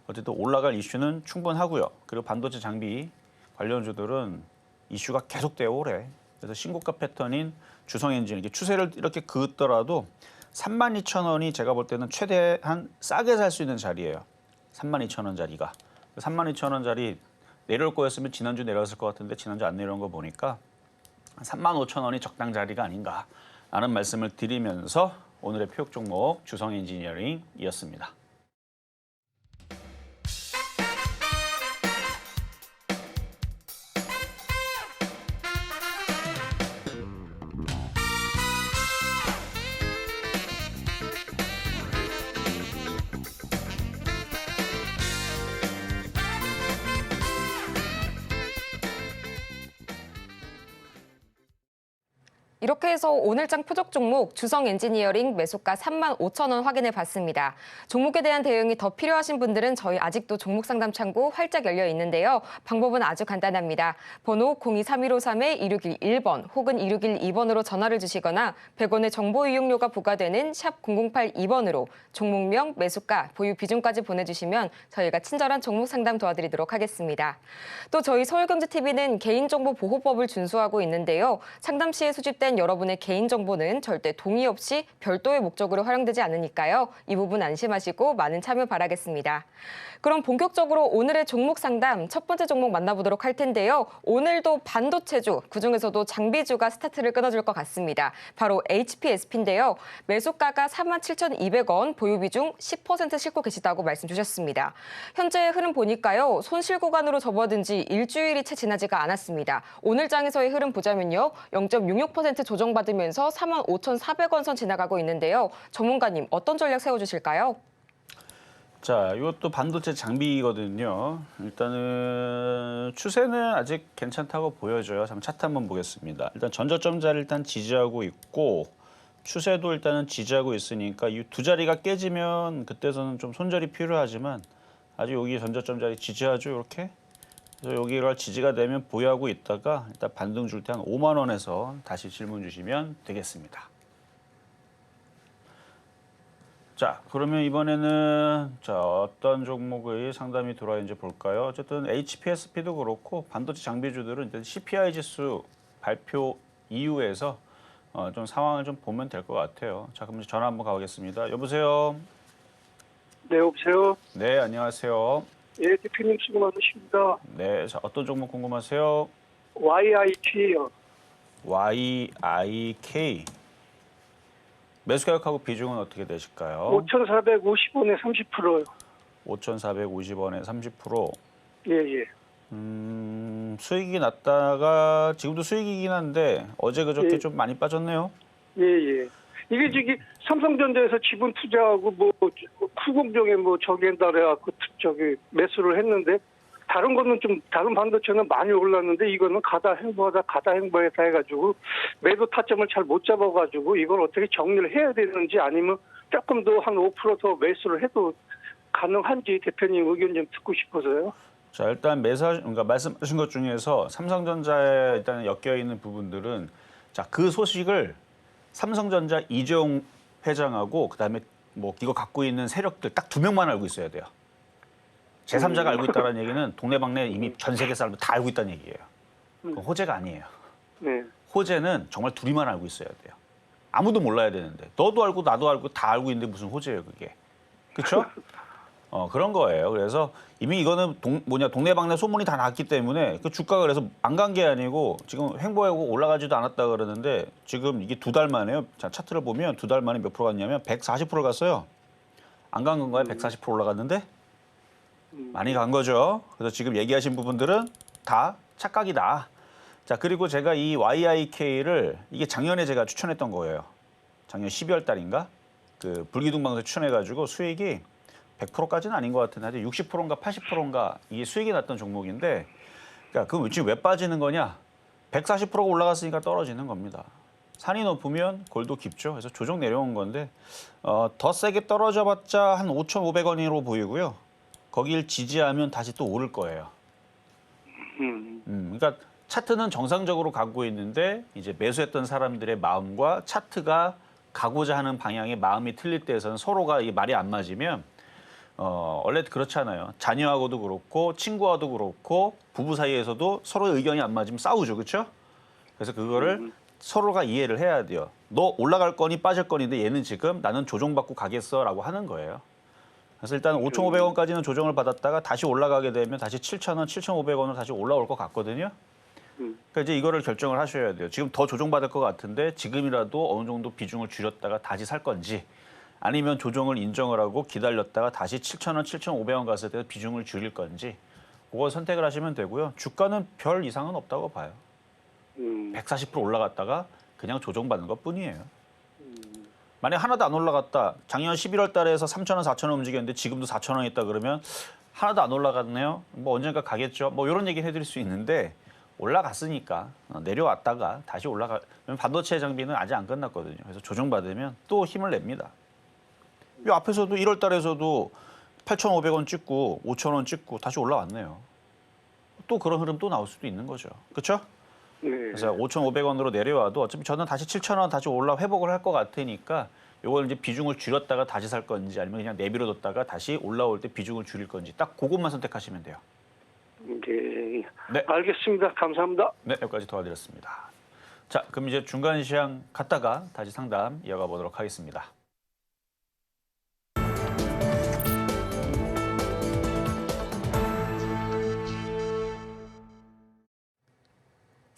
어쨌든 올라갈 이슈는 충분하고요. 그리고 반도체 장비 관련주들은 이슈가 계속되어 오래. 그래서 신고가 패턴인 주성엔진 이게 추세를 이렇게 그었더라도 32,000원이 제가 볼 때는 최대한 싸게 살 수 있는 자리예요. 32,000원짜리가. 32,000원짜리 내려올 거였으면 지난주 내려갔을 것 같은데 지난주 안 내려온 거 보니까 35,000원이 적당 자리가 아닌가 라는 말씀을 드리면서 오늘의 표적 종목 주성엔지니어링이었습니다. 이렇게 해서 오늘장 표적 종목 주성 엔지니어링 매수가 35,000원 확인해 봤습니다. 종목에 대한 대응이 더 필요하신 분들은 저희 아직도 종목 상담 창구 활짝 열려 있는데요. 방법은 아주 간단합니다. 번호 023153-2611번 혹은 2612번으로 전화를 주시거나 100원의 정보 이용료가 부과되는 샵 0082번으로 종목명, 매수가, 보유 비중까지 보내주시면 저희가 친절한 종목 상담 도와드리도록 하겠습니다. 또 저희 서울경제TV는 개인정보보호법을 준수하고 있는데요. 상담 시에 수집된 여러분의 개인정보는 절대 동의 없이 별도의 목적으로 활용되지 않으니까요. 이 부분 안심하시고 많은 참여 바라겠습니다. 그럼 본격적으로 오늘의 종목 상담 첫 번째 종목 만나보도록 할 텐데요. 오늘도 반도체주, 그중에서도 장비주가 스타트를 끊어줄 것 같습니다. 바로 HPSP인데요. 매수가가 47,200원, 보유 비중 10% 싣고 계시다고 말씀 주셨습니다. 현재의 흐름 보니까요. 손실 구간으로 접어든 지 일주일이 채 지나지가 않았습니다. 오늘 장에서의 흐름 보자면요. 0.66% 조정받으면서 45,400원 선 지나가고 있는데요. 전문가님 어떤 전략 세워주실까요? 자, 이것도 반도체 장비거든요. 일단은 추세는 아직 괜찮다고 보여져요. 한번 차트 한번 보겠습니다. 일단 전저점자를 일단 지지하고 있고 추세도 일단은 지지하고 있으니까 이 두 자리가 깨지면 그때서는 좀 손절이 필요하지만 아직 여기 전저점자리 지지하죠, 이렇게. 그래서 여기가 지지가 되면 보유하고 있다가 일단 반등 줄 때 한 5만 원에서 다시 질문 주시면 되겠습니다. 자, 그러면 이번에는 어떤 종목의 상담이 들어와있는지 볼까요? 어쨌든 HPSP도 그렇고 반도체 장비주들은 일단 CPI 지수 발표 이후에서 좀 상황을 좀 보면 될 것 같아요. 자, 그럼 전화 한번 가보겠습니다. 여보세요? 네, 여보세요? 네, 안녕하세요. 예, 대표님 수고 많으십니다. 네, 자, 어떤 종목 궁금하세요? YIT요. YIK. 매수 가격하고 비중은 어떻게 되실까요? 5,450원에 30%요. 5,450원에 30%. 예, 예. 수익이 났다가 지금도 수익이긴 한데 어제 그저께 예. 좀 많이 빠졌네요. 예, 예. 이게 저기 삼성전자에서 지분 투자하고 쿠공정에 저기에다 해갖고 저기 매수를 했는데 다른 거는 좀 다른 반도체는 많이 올랐는데 이거는 가다 행보하다 해가지고 매도 타점을 잘 못 잡아가지고 이걸 어떻게 정리를 해야 되는지 아니면 조금 더 한 5% 더 매수를 해도 가능한지 대표님 의견 좀 듣고 싶어서요. 자, 일단 그러니까 말씀하신 것 중에서 삼성전자에 일단 엮여 있는 부분들은 자, 그 소식을 삼성전자 이재용 회장하고 그다음에 이거 갖고 있는 세력들 딱 두 명만 알고 있어야 돼요. 제3자가 알고 있다는 얘기는 동네방네 이미 전 세계 사람들 다 알고 있다는 얘기예요. 그건 호재가 아니에요. 네. 호재는 정말 둘이만 알고 있어야 돼요. 아무도 몰라야 되는데 너도 알고 나도 알고 다 알고 있는데 무슨 호재예요 그게. 그렇죠? 그런 거예요. 그래서 이미 이거는 동네방네 소문이 다 났기 때문에 그 주가가 그래서 안 간 게 아니고 지금 횡보하고 올라가지도 않았다 그러는데 지금 이게 2달 만에요. 자, 차트를 보면 2달 만에 몇 프로 갔냐면 140% 갔어요. 안 간 건가요? 140% 올라갔는데? 많이 간 거죠. 그래서 지금 얘기하신 부분들은 다 착각이다. 자, 그리고 제가 이 YIK를 이게 작년에 제가 추천했던 거예요. 작년 12월 달인가? 그 불기둥 방송 추천해가지고 수익이 100%까지는 아닌 것 같은데 60%인가 80%인가 이게 수익이 났던 종목인데 그러니까 그럼 지금 왜 빠지는 거냐? 140%가 올라갔으니까 떨어지는 겁니다. 산이 높으면 골도 깊죠. 그래서 조정 내려온 건데 더 세게 떨어져봤자 한 5,500원으로 보이고요. 거길 지지하면 다시 또 오를 거예요. 그러니까 차트는 정상적으로 가고 있는데 이제 매수했던 사람들의 마음과 차트가 가고자 하는 방향의 마음이 틀릴 때에서는 서로가 이 말이 안 맞으면 원래 그렇잖아요. 자녀하고도 그렇고 친구와도 그렇고 부부 사이에서도 서로의 의견이 안 맞으면 싸우죠. 그렇죠? 그래서 그거를 서로가 이해를 해야 돼요. 너 올라갈 거니 빠질 거니인데 얘는 지금 나는 조정받고 가겠어라고 하는 거예요. 그래서 일단 5,500원까지는 조정을 받았다가 다시 올라가게 되면 다시 7,000원, 7,500원으로 다시 올라올 것 같거든요. 그러니까 이제 이거를 결정을 하셔야 돼요. 지금 더 조정받을 것 같은데 지금이라도 어느 정도 비중을 줄였다가 다시 살 건지 아니면 조정을 인정을 하고 기다렸다가 다시 7,000원, 7,500원 갔을 때 비중을 줄일 건지 그거 선택을 하시면 되고요. 주가는 별 이상은 없다고 봐요. 140% 올라갔다가 그냥 조정받는 것뿐이에요. 만약 하나도 안 올라갔다. 작년 11월 달에서 3,000원, 4,000원 움직였는데 지금도 4,000원 있다 그러면 하나도 안 올라갔네요. 언젠가 가겠죠. 이런 얘기 해드릴 수 있는데 올라갔으니까 내려왔다가 다시 올라가면 반도체 장비는 아직 안 끝났거든요. 그래서 조정받으면 또 힘을 냅니다. 이 앞에서도 1월 달에서도 8,500원 찍고 5,000원 찍고 다시 올라왔네요. 또 그런 흐름 또 나올 수도 있는 거죠. 그렇죠? 네. 그래서 5,500원으로 내려와도 어차피 저는 다시 7,000원 다시 회복을 할 것 같으니까 이걸 이제 비중을 줄였다가 다시 살 건지 아니면 그냥 내버려뒀다가 다시 올라올 때 비중을 줄일 건지 딱 그것만 선택하시면 돼요. 네. 네. 알겠습니다. 감사합니다. 네, 여기까지 도와드렸습니다. 자, 그럼 이제 중간 시장 갔다가 다시 상담 이어가 보도록 하겠습니다.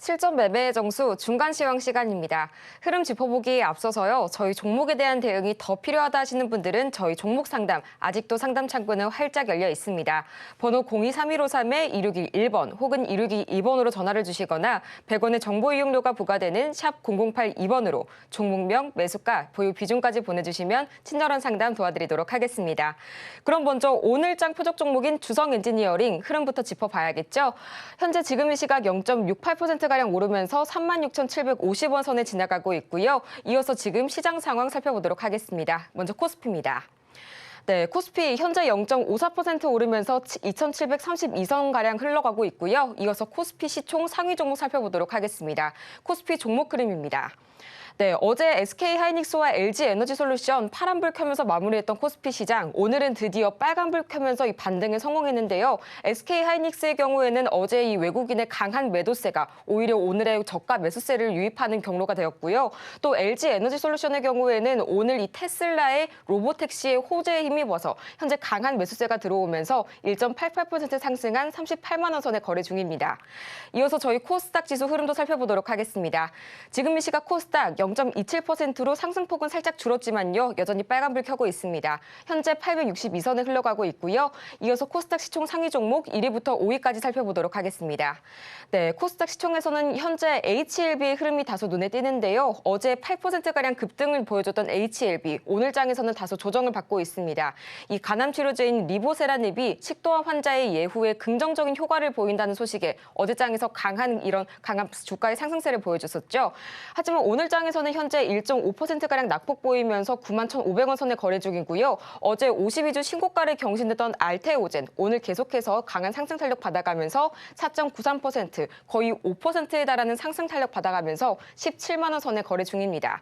실전 매매의 정수 중간 시황 시간입니다. 흐름 짚어보기에 앞서서요. 저희 종목에 대한 대응이 더 필요하다 하시는 분들은 저희 종목 상담, 아직도 상담 창구는 활짝 열려 있습니다. 번호 023153-2611번 혹은 2622번으로 전화를 주시거나 100원의 정보 이용료가 부과되는 샵 0082번으로 종목명, 매수가, 보유 비중까지 보내주시면 친절한 상담 도와드리도록 하겠습니다. 그럼 먼저 오늘장 표적 종목인 주성 엔지니어링 흐름부터 짚어봐야겠죠. 현재 지금 이 시각 0.68%가량 오르면서 36,750원 선에 지나가고 있고요. 이어서 지금 시장 상황 살펴보도록 하겠습니다. 먼저 코스피입니다. 네, 코스피 현재 0.54% 오르면서 2,732선가량 흘러가고 있고요. 이어서 코스피 시총 상위 종목 살펴보도록 하겠습니다. 코스피 종목 흐름입니다. 네, 어제 SK하이닉스와 LG에너지솔루션 파란불 켜면서 마무리했던 코스피 시장, 오늘은 드디어 빨간불 켜면서 이 반등에 성공했는데요. SK하이닉스의 경우에는 어제 이 외국인의 강한 매도세가 오히려 오늘의 저가 매수세를 유입하는 경로가 되었고요. 또 LG에너지솔루션의 경우에는 오늘 이 테슬라의 로보택시의 호재에 힘입어서 현재 강한 매수세가 들어오면서 1.88% 상승한 38만 원 선에 거래 중입니다. 이어서 저희 코스닥 지수 흐름도 살펴보도록 하겠습니다. 지금 이 시각 코스닥 0.27%로 상승폭은 살짝 줄었지만요. 여전히 빨간불 켜고 있습니다. 현재 862선에 흘러가고 있고요. 이어서 코스닥 시총 상위 종목 1위부터 5위까지 살펴보도록 하겠습니다. 네, 코스닥 시총에서는 현재 HLB의 흐름이 다소 눈에 띄는데요. 어제 8%가량 급등을 보여줬던 HLB, 오늘 장에서는 다소 조정을 받고 있습니다. 이 간암치료제인 리보세라닙이 식도암 환자의 예후에 긍정적인 효과를 보인다는 소식에 어제 장에서 강한 주가의 상승세를 보여줬었죠. 하지만 오늘 장에서는 현재 1.5%가량 낙폭 보이면서 91,500원 선에 거래 중이고요. 어제 52주 신고가를 경신했던 알테오젠, 오늘 계속해서 강한 상승 탄력 받아가면서 4.93%, 거의 5%에 달하는 상승 탄력 받아가면서 17만 원 선에 거래 중입니다.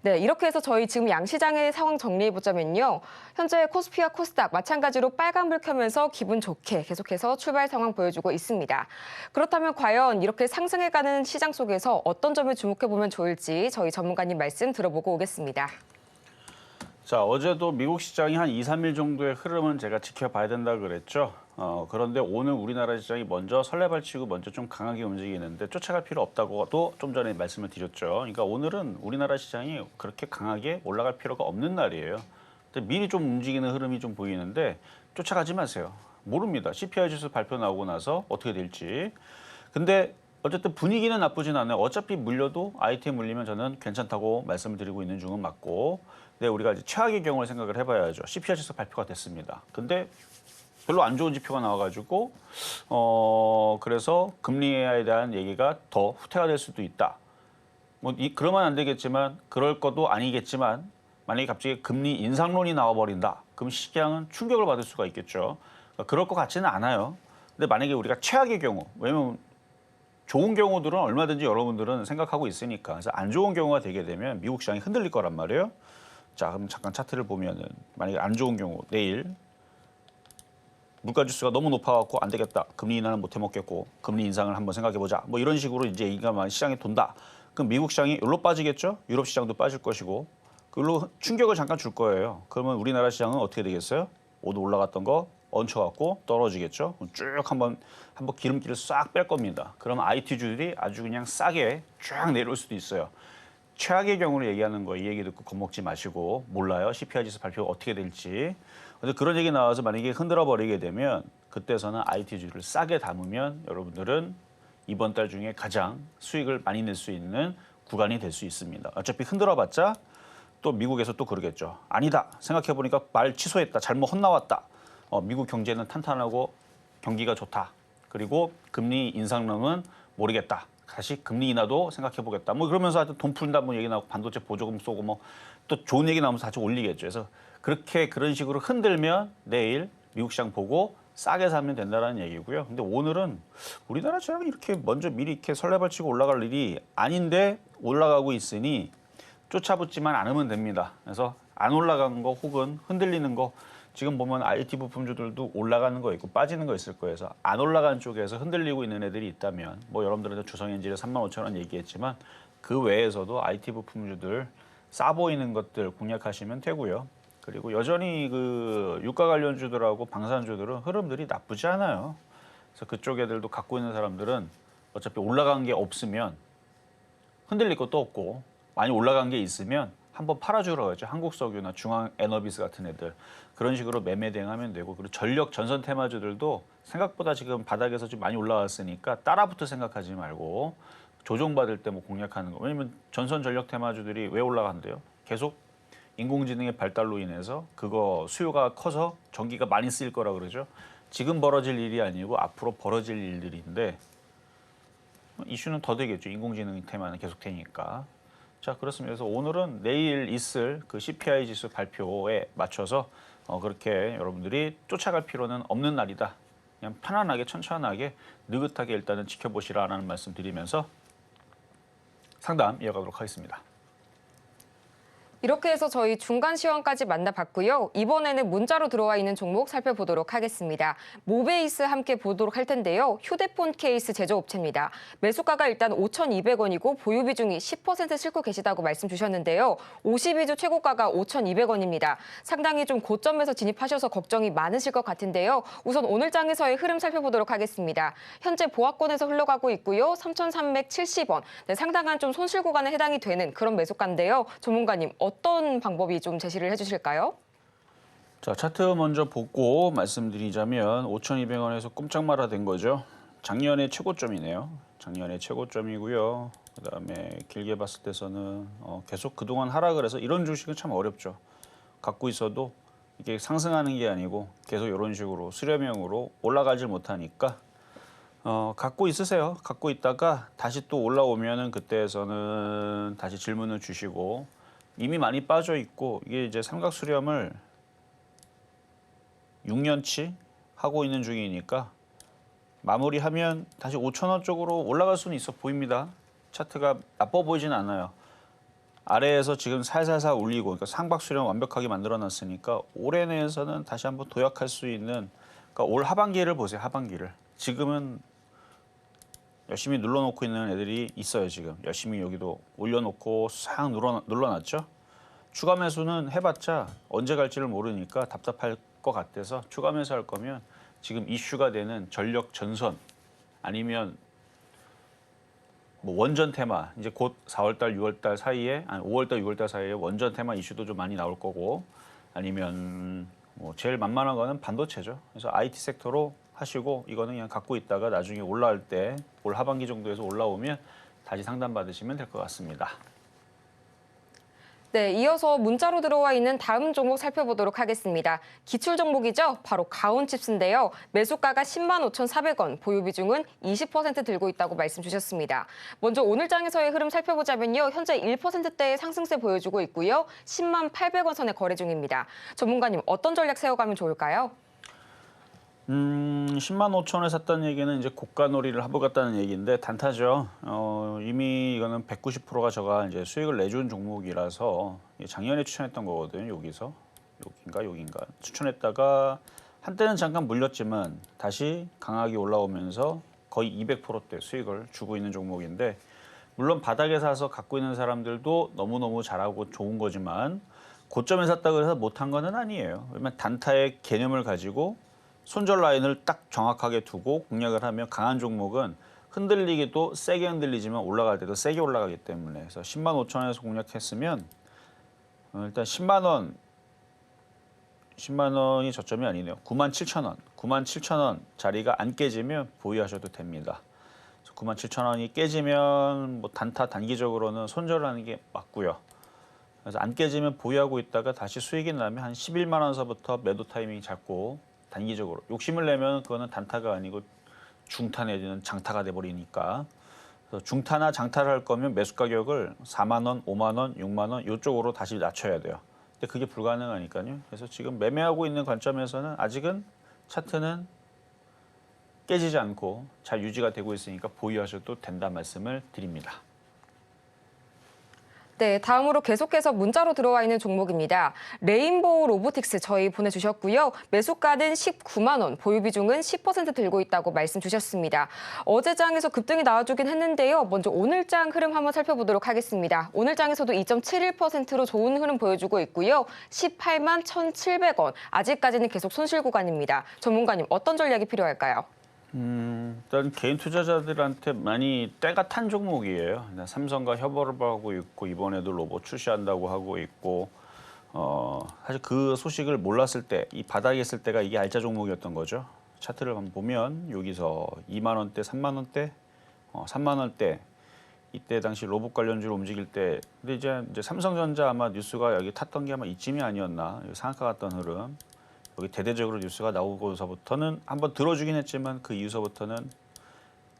네, 이렇게 해서 저희 지금 양시장의 상황 정리해보자면요. 현재 코스피와 코스닥 마찬가지로 빨간불 켜면서 기분 좋게 계속해서 출발 상황 보여주고 있습니다. 그렇다면 과연 이렇게 상승해가는 시장 속에서 어떤 점을 주목해보면 좋을지 저희 전문가님 말씀 들어보고 오겠습니다. 자, 어제도 미국 시장이 한 2, 3일 정도의 흐름은 제가 지켜봐야 된다 그랬죠. 그런데 오늘 우리나라 시장이 먼저 설레발치고 먼저 좀 강하게 움직이는데 쫓아갈 필요 없다고도 좀 전에 말씀을 드렸죠. 그러니까 오늘은 우리나라 시장이 그렇게 강하게 올라갈 필요가 없는 날이에요. 근데 미리 좀 움직이는 흐름이 좀 보이는데 쫓아가지 마세요. 모릅니다. CPI 지수 발표 나오고 나서 어떻게 될지. 근데 어쨌든 분위기는 나쁘진 않아요. 어차피 물려도 IT에 물리면 저는 괜찮다고 말씀을 드리고 있는 중은 맞고, 근데 우리가 이제 최악의 경우를 생각을 해봐야죠. CPI 지수 발표가 됐습니다. 근데 별로 안 좋은 지표가 나와가지고 그래서 금리에 대한 얘기가 더 후퇴가 될 수도 있다. 그러면 안 되겠지만 그럴 것도 아니겠지만 만약에 갑자기 금리 인상론이 나와버린다. 그럼 시장은 충격을 받을 수가 있겠죠. 그러니까 그럴 것 같지는 않아요. 근데 만약에 우리가 최악의 경우, 왜냐면 좋은 경우들은 얼마든지 여러분들은 생각하고 있으니까. 그래서 안 좋은 경우가 되게 되면 미국 시장이 흔들릴 거란 말이에요. 자, 그럼 잠깐 차트를 보면은 만약에 안 좋은 경우 내일 물가 지수가 너무 높아갖고 안 되겠다. 금리 인하는 못 해먹겠고 금리 인상을 한번 생각해보자. 뭐 이런 식으로 이제 얘기가 많이 시장에 돈다. 그럼 미국 시장이 여기로 빠지겠죠? 유럽 시장도 빠질 것이고 그걸로 충격을 잠깐 줄 거예요. 그러면 우리나라 시장은 어떻게 되겠어요? 오늘 올라갔던 거 얹혀갖고 떨어지겠죠? 쭉 한번 기름기를 싹 뺄 겁니다. 그러면 IT주들이 아주 그냥 싸게 쫙 내려올 수도 있어요. 최악의 경우를 얘기하는 거 이 얘기 듣고 겁먹지 마시고 몰라요. CPI 지수 발표가 어떻게 될지. 근데 그런 얘기 나와서 만약에 흔들어 버리게 되면 그때서는 IT주를 싸게 담으면 여러분들은 이번 달 중에 가장 수익을 많이 낼 수 있는 구간이 될 수 있습니다. 어차피 흔들어봤자 또 미국에서 또 그러겠죠. 아니다. 생각해보니까 말 취소했다. 잘못 혼나왔다. 미국 경제는 탄탄하고 경기가 좋다. 그리고 금리 인상론은 모르겠다. 다시 금리 인하도 생각해보겠다. 뭐 그러면서 하여튼 돈 푼다 뭐 얘기 나오고 반도체 보조금 쏘고 뭐 또 좋은 얘기 나오면서 다시 올리겠죠. 그래서 그런 식으로 흔들면 내일 미국 시장 보고 싸게 사면 된다는 얘기고요. 근데 오늘은 우리나라 시장이 이렇게 먼저 미리 이렇게 설레발치고 올라갈 일이 아닌데 올라가고 있으니 쫓아붙지만 않으면 됩니다. 그래서 안 올라가는 거 혹은 흔들리는 거 지금 보면 IT 부품주들도 올라가는 거 있고 빠지는 거 있을 거예요. 그래서 안 올라간 쪽에서 흔들리고 있는 애들이 있다면 뭐 여러분들한테 주성엔진에 35,000원 얘기했지만 그 외에서도 IT 부품주들 싸 보이는 것들 공략하시면 되고요. 그리고 여전히 그 유가 관련주들하고 방산주들은 흐름들이 나쁘지 않아요. 그래서 그쪽 애들도 갖고 있는 사람들은 어차피 올라간 게 없으면 흔들릴 것도 없고 많이 올라간 게 있으면 한번 팔아주러 가죠. 한국석유나 중앙에너비스 같은 애들 그런 식으로 매매 대응하면 되고 그리고 전력 전선 테마주들도 생각보다 지금 바닥에서 좀 많이 올라왔으니까 따라붙을 생각하지 말고 조정받을 때 뭐 공략하는 거. 왜냐면 전선 전력 테마주들이 왜 올라간대요? 계속 인공지능의 발달로 인해서 그거 수요가 커서 전기가 많이 쓰일 거라 그러죠. 지금 벌어질 일이 아니고 앞으로 벌어질 일들인데 이슈는 더 되겠죠. 인공지능 테마는 계속 되니까. 자, 그렇습니다. 그래서 오늘은 내일 있을 그 CPI 지수 발표에 맞춰서 그렇게 여러분들이 쫓아갈 필요는 없는 날이다. 그냥 편안하게 천천하게 느긋하게 일단은 지켜보시라는 말씀 드리면서 상담 이어가도록 하겠습니다. 이렇게 해서 저희 중간 시황까지 만나봤고요. 이번에는 문자로 들어와 있는 종목 살펴보도록 하겠습니다. 모베이스 함께 보도록 할 텐데요. 휴대폰 케이스 제조업체입니다. 매수가가 일단 5,200원이고 보유 비중이 10% 싣고 계시다고 말씀 주셨는데요. 52주 최고가가 5,200원입니다. 상당히 좀 고점에서 진입하셔서 걱정이 많으실 것 같은데요. 우선 오늘 장에서의 흐름 살펴보도록 하겠습니다. 현재 보합권에서 흘러가고 있고요. 3,370원. 네, 상당한 좀 손실 구간에 해당이 되는 그런 매수가인데요. 전문가님, 어떤 방법이 좀 제시를 해주실까요? 자, 차트 먼저 보고 말씀드리자면 5,200원에서 꼼짝 말아 된 거죠. 작년의 최고점이네요. 작년의 최고점이고요. 그다음에 길게 봤을 때서는 계속 그동안 하락을 해서 이런 주식은 참 어렵죠. 갖고 있어도 이게 상승하는 게 아니고 계속 이런 식으로 수렴형으로 올라가질 못하니까 갖고 있으세요. 갖고 있다가 다시 또 올라오면은 그때에서는 다시 질문을 주시고 이미 많이 빠져 있고 이게 이제 삼각 수렴을 6년치 하고 있는 중이니까 마무리하면 다시 5,000원 쪽으로 올라갈 수는 있어 보입니다. 차트가 나빠 보이진 않아요. 아래에서 지금 살살살 올리고 그러니까 삼각 수렴 완벽하게 만들어 놨으니까 올해 내에서는 다시 한번 도약할 수 있는 그러니까 올 하반기를 보세요. 하반기를. 지금은 열심히 눌러놓고 있는 애들이 있어요. 지금 열심히 여기도 올려놓고 싹 눌러놨죠. 추가 매수는 해봤자 언제 갈지를 모르니까 답답할 것 같아서 추가 매수할 거면 지금 이슈가 되는 전력 전선 아니면 뭐 원전 테마 이제 곧 4월달 6월달 사이에 아니 5월달 6월달 사이에 원전 테마 이슈도 좀 많이 나올 거고 아니면 뭐 제일 만만한 거는 반도체죠. 그래서 IT 섹터로 하시고 이거는 그냥 갖고 있다가 나중에 올라올 때 올 하반기 정도에서 올라오면 다시 상담 받으시면 될 것 같습니다. 네, 이어서 문자로 들어와 있는 다음 종목 살펴보도록 하겠습니다. 기출 종목이죠. 바로 가온칩스인데요. 매수가가 105,400원, 보유 비중은 20% 들고 있다고 말씀 주셨습니다. 먼저 오늘 장에서의 흐름 살펴보자면요. 현재 1%대의 상승세 보여주고 있고요. 108,000원 선에 거래 중입니다. 전문가님, 어떤 전략 세워가면 좋을까요? 105,000원에 샀다는 얘기는 이제 고가놀이를 하고 갔다는 얘기인데 단타죠. 이미 이거는 190%가 저가 이제 수익을 내준 종목이라서 작년에 추천했던 거거든요. 여긴가 추천했다가 한때는 잠깐 물렸지만 다시 강하게 올라오면서 거의 200%대 수익을 주고 있는 종목인데 물론 바닥에 사서 갖고 있는 사람들도 너무너무 잘하고 좋은 거지만 고점에 샀다고 해서 못한 거는 아니에요. 왜냐면 단타의 개념을 가지고 손절 라인을 딱 정확하게 두고 공략을 하면 강한 종목은 흔들리기도 세게 흔들리지만 올라갈 때도 세게 올라가기 때문에 그래서 105,000원에서 공략했으면 일단 10만 원이 저점이 아니네요. 97,000원. 97,000원 자리가 안 깨지면 보유하셔도 됩니다. 97,000원이 깨지면 뭐 단타 단기적으로는 손절하는 게 맞고요. 그래서 안 깨지면 보유하고 있다가 다시 수익이 나면 한 11만 원서부터 매도 타이밍 잡고 단기적으로 욕심을 내면 그거는 단타가 아니고 중타 내지는 장타가 돼버리니까 그래서 중타나 장타를 할 거면 매수 가격을 4만 원, 5만 원, 6만 원 이쪽으로 다시 낮춰야 돼요. 근데 그게 불가능하니까요. 그래서 지금 매매하고 있는 관점에서는 아직은 차트는 깨지지 않고 잘 유지가 되고 있으니까 보유하셔도 된다 말씀을 드립니다. 네, 다음으로 계속해서 문자로 들어와 있는 종목입니다. 레인보우 로보틱스 저희 보내주셨고요. 매수가는 19만 원, 보유 비중은 10% 들고 있다고 말씀 주셨습니다. 어제 장에서 급등이 나와주긴 했는데요. 먼저 오늘 장 흐름 한번 살펴보도록 하겠습니다. 오늘 장에서도 2.71%로 좋은 흐름 보여주고 있고요. 18만 1,700원, 아직까지는 계속 손실 구간입니다. 전문가님, 어떤 전략이 필요할까요? 일단 개인 투자자들한테 많이 때가 탄 종목이에요. 삼성과 협업을 하고 있고 이번에도 로봇 출시한다고 하고 있고 사실 그 소식을 몰랐을 때, 이 바닥에 있을 때가 이게 알짜 종목이었던 거죠. 차트를 한번 보면 여기서 2만 원대, 3만 원대, 3만 원대 이때 당시 로봇 관련주를 움직일 때, 근데 이제 삼성전자 아마 뉴스가 여기 탔던 게 아마 이쯤이 아니었나, 여기 상한가 갔던 흐름. 여기 대대적으로 뉴스가 나오고서부터는 한번 들어주긴 했지만 그 이후서부터는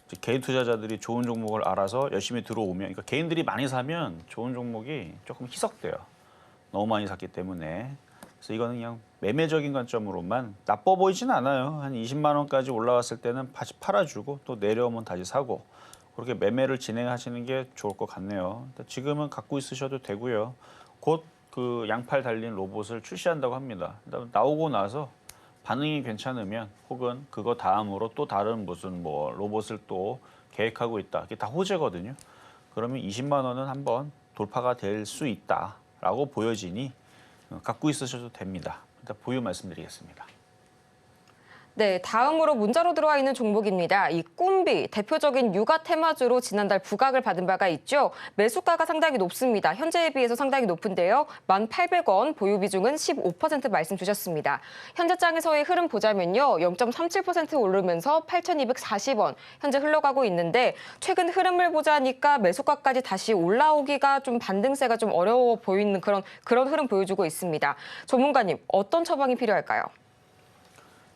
이제 개인 투자자들이 좋은 종목을 알아서 열심히 들어오면, 그러니까 개인들이 많이 사면 좋은 종목이 조금 희석돼요. 너무 많이 샀기 때문에. 그래서 이거는 그냥 매매적인 관점으로만 나빠 보이진 않아요. 한 20만 원까지 올라왔을 때는 다시 팔아주고 또 내려오면 다시 사고, 그렇게 매매를 진행하시는 게 좋을 것 같네요. 지금은 갖고 있으셔도 되고요. 곧 그 양팔 달린 로봇을 출시한다고 합니다. 나오고 나서 반응이 괜찮으면, 혹은 그거 다음으로 또 다른 무슨 뭐 로봇을 또 계획하고 있다, 이게 다 호재거든요. 그러면 20만 원은 한번 돌파가 될 수 있다라고 보여지니 갖고 있으셔도 됩니다. 일단 보유 말씀드리겠습니다. 네, 다음으로 문자로 들어와 있는 종목입니다. 이 꿈비, 대표적인 육아 테마주로 지난달 부각을 받은 바가 있죠. 매수가가 상당히 높습니다. 현재에 비해서 상당히 높은데요. 1,800원, 보유 비중은 15% 말씀 주셨습니다. 현재 장에서의 흐름 보자면요. 0.37% 오르면서 8,240원 현재 흘러가고 있는데, 최근 흐름을 보자니까 매수가까지 다시 올라오기가 좀 반등세가 좀 어려워 보이는 그런 흐름 보여주고 있습니다. 전문가님, 어떤 처방이 필요할까요?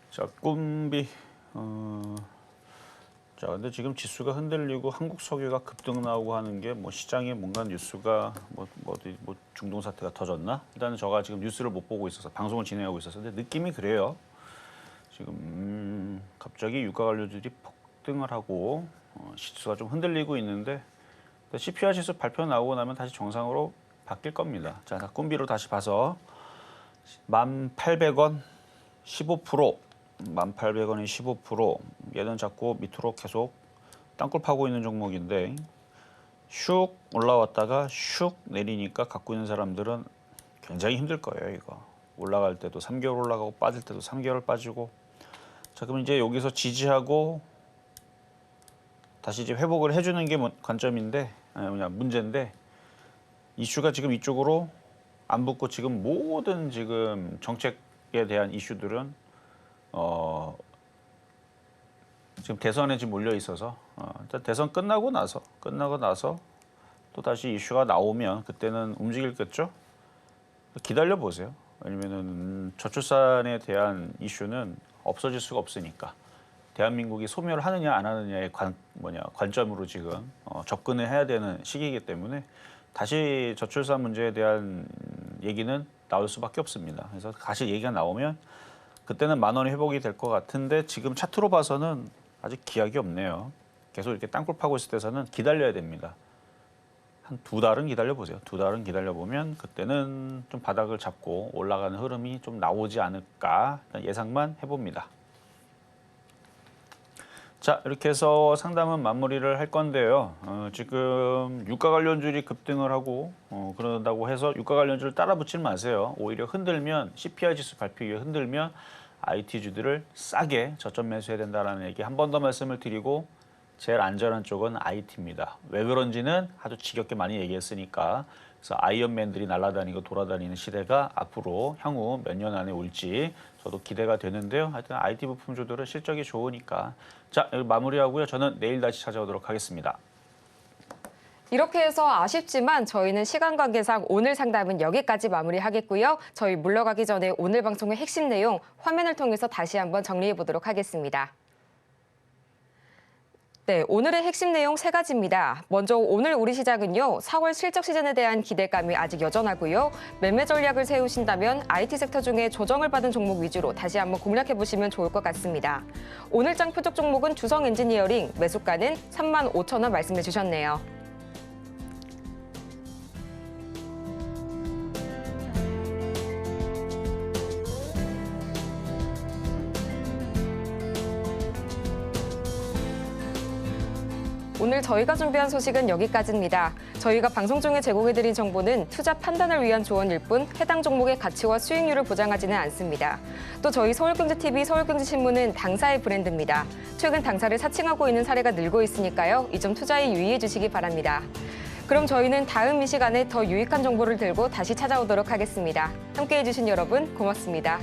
자, 꿈비. 자, 근데 지금 지수가 흔들리고 한국 석유가 급등 나오고 하는 게 뭐 시장에 뭔가 뉴스가 뭐 중동 사태가 터졌나? 일단은 제가 지금 뉴스를 못 보고 있어서 방송을 진행하고 있어서 근데 느낌이 그래요. 지금 갑자기 유가 관료들이 폭등을 하고 지수가 좀 흔들리고 있는데, CPI 지수 발표 나오고 나면 다시 정상으로 바뀔 겁니다. 자, 꿈비로 다시 봐서 1,800원 15%. 1,800원이 15%. 얘는 자꾸 밑으로 계속 땅굴 파고 있는 종목인데, 슉 올라왔다가 슉 내리니까 갖고 있는 사람들은 굉장히 힘들 거예요. 이거 올라갈 때도 3개월 올라가고 빠질 때도 3개월 빠지고. 자, 그럼 이제 여기서 지지하고 다시 이제 회복을 해주는 게 관점인데, 문제인데, 이슈가 지금 이쪽으로 안 붙고 지금 모든 지금 정책에 대한 이슈들은 지금 대선에 지금 몰려 있어서 대선 끝나고 나서 또 다시 이슈가 나오면 그때는 움직일겠죠. 기다려 보세요. 왜냐면은 저출산에 대한 이슈는 없어질 수가 없으니까, 대한민국이 소멸을 하느냐 안 하느냐의 관점으로 지금 접근을 해야 되는 시기이기 때문에 다시 저출산 문제에 대한 얘기는 나올 수밖에 없습니다. 그래서 다시 얘기가 나오면 그때는 10,000원이 회복이 될 것 같은데, 지금 차트로 봐서는 아직 기약이 없네요. 계속 이렇게 땅굴 파고 있을 때서는 기다려야 됩니다. 한 2달은 기다려보세요. 2달은 기다려보면 그때는 좀 바닥을 잡고 올라가는 흐름이 좀 나오지 않을까, 예상만 해봅니다. 자, 이렇게 해서 상담은 마무리를 할 건데요. 지금 유가 관련주들이 급등을 하고 그런다고 해서 유가 관련주를 따라 붙지 마세요. 오히려 흔들면, CPI 지수 발표 이후에 흔들면 IT주들을 싸게 저점 매수해야 된다는 얘기 한 번 더 말씀을 드리고, 제일 안전한 쪽은 IT입니다. 왜 그런지는 하도 지겹게 많이 얘기했으니까. 그래서 아이언맨들이 날아다니고 돌아다니는 시대가 앞으로 향후 몇 년 안에 올지 저도 기대가 되는데요. 하여튼 IT 부품주들은 실적이 좋으니까. 자, 여기 마무리하고요. 저는 내일 다시 찾아오도록 하겠습니다. 이렇게 해서 아쉽지만 저희는 시간 관계상 오늘 상담은 여기까지 마무리하겠고요. 저희 물러가기 전에 오늘 방송의 핵심 내용 화면을 통해서 다시 한번 정리해 보도록 하겠습니다. 네, 오늘의 핵심 내용 3가지입니다. 먼저 오늘 우리 시장은요, 4월 실적 시즌에 대한 기대감이 아직 여전하고요. 매매 전략을 세우신다면 IT 섹터 중에 조정을 받은 종목 위주로 다시 한번 공략해 보시면 좋을 것 같습니다. 오늘 장 표적 종목은 주성 엔지니어링, 매수가는 35,000원 말씀해 주셨네요. 오늘 저희가 준비한 소식은 여기까지입니다. 저희가 방송 중에 제공해드린 정보는 투자 판단을 위한 조언일 뿐 해당 종목의 가치와 수익률을 보장하지는 않습니다. 또 저희 서울경제TV, 서울경제신문은 당사의 브랜드입니다. 최근 당사를 사칭하고 있는 사례가 늘고 있으니까요. 이 점 투자에 유의해 주시기 바랍니다. 그럼 저희는 다음 이 시간에 더 유익한 정보를 들고 다시 찾아오도록 하겠습니다. 함께해 주신 여러분 고맙습니다.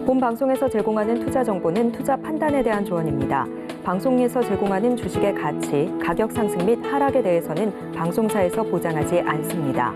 본 방송에서 제공하는 투자 정보는 투자 판단에 대한 조언입니다. 방송에서 제공하는 주식의 가치, 가격 상승 및 하락에 대해서는 방송사에서 보장하지 않습니다.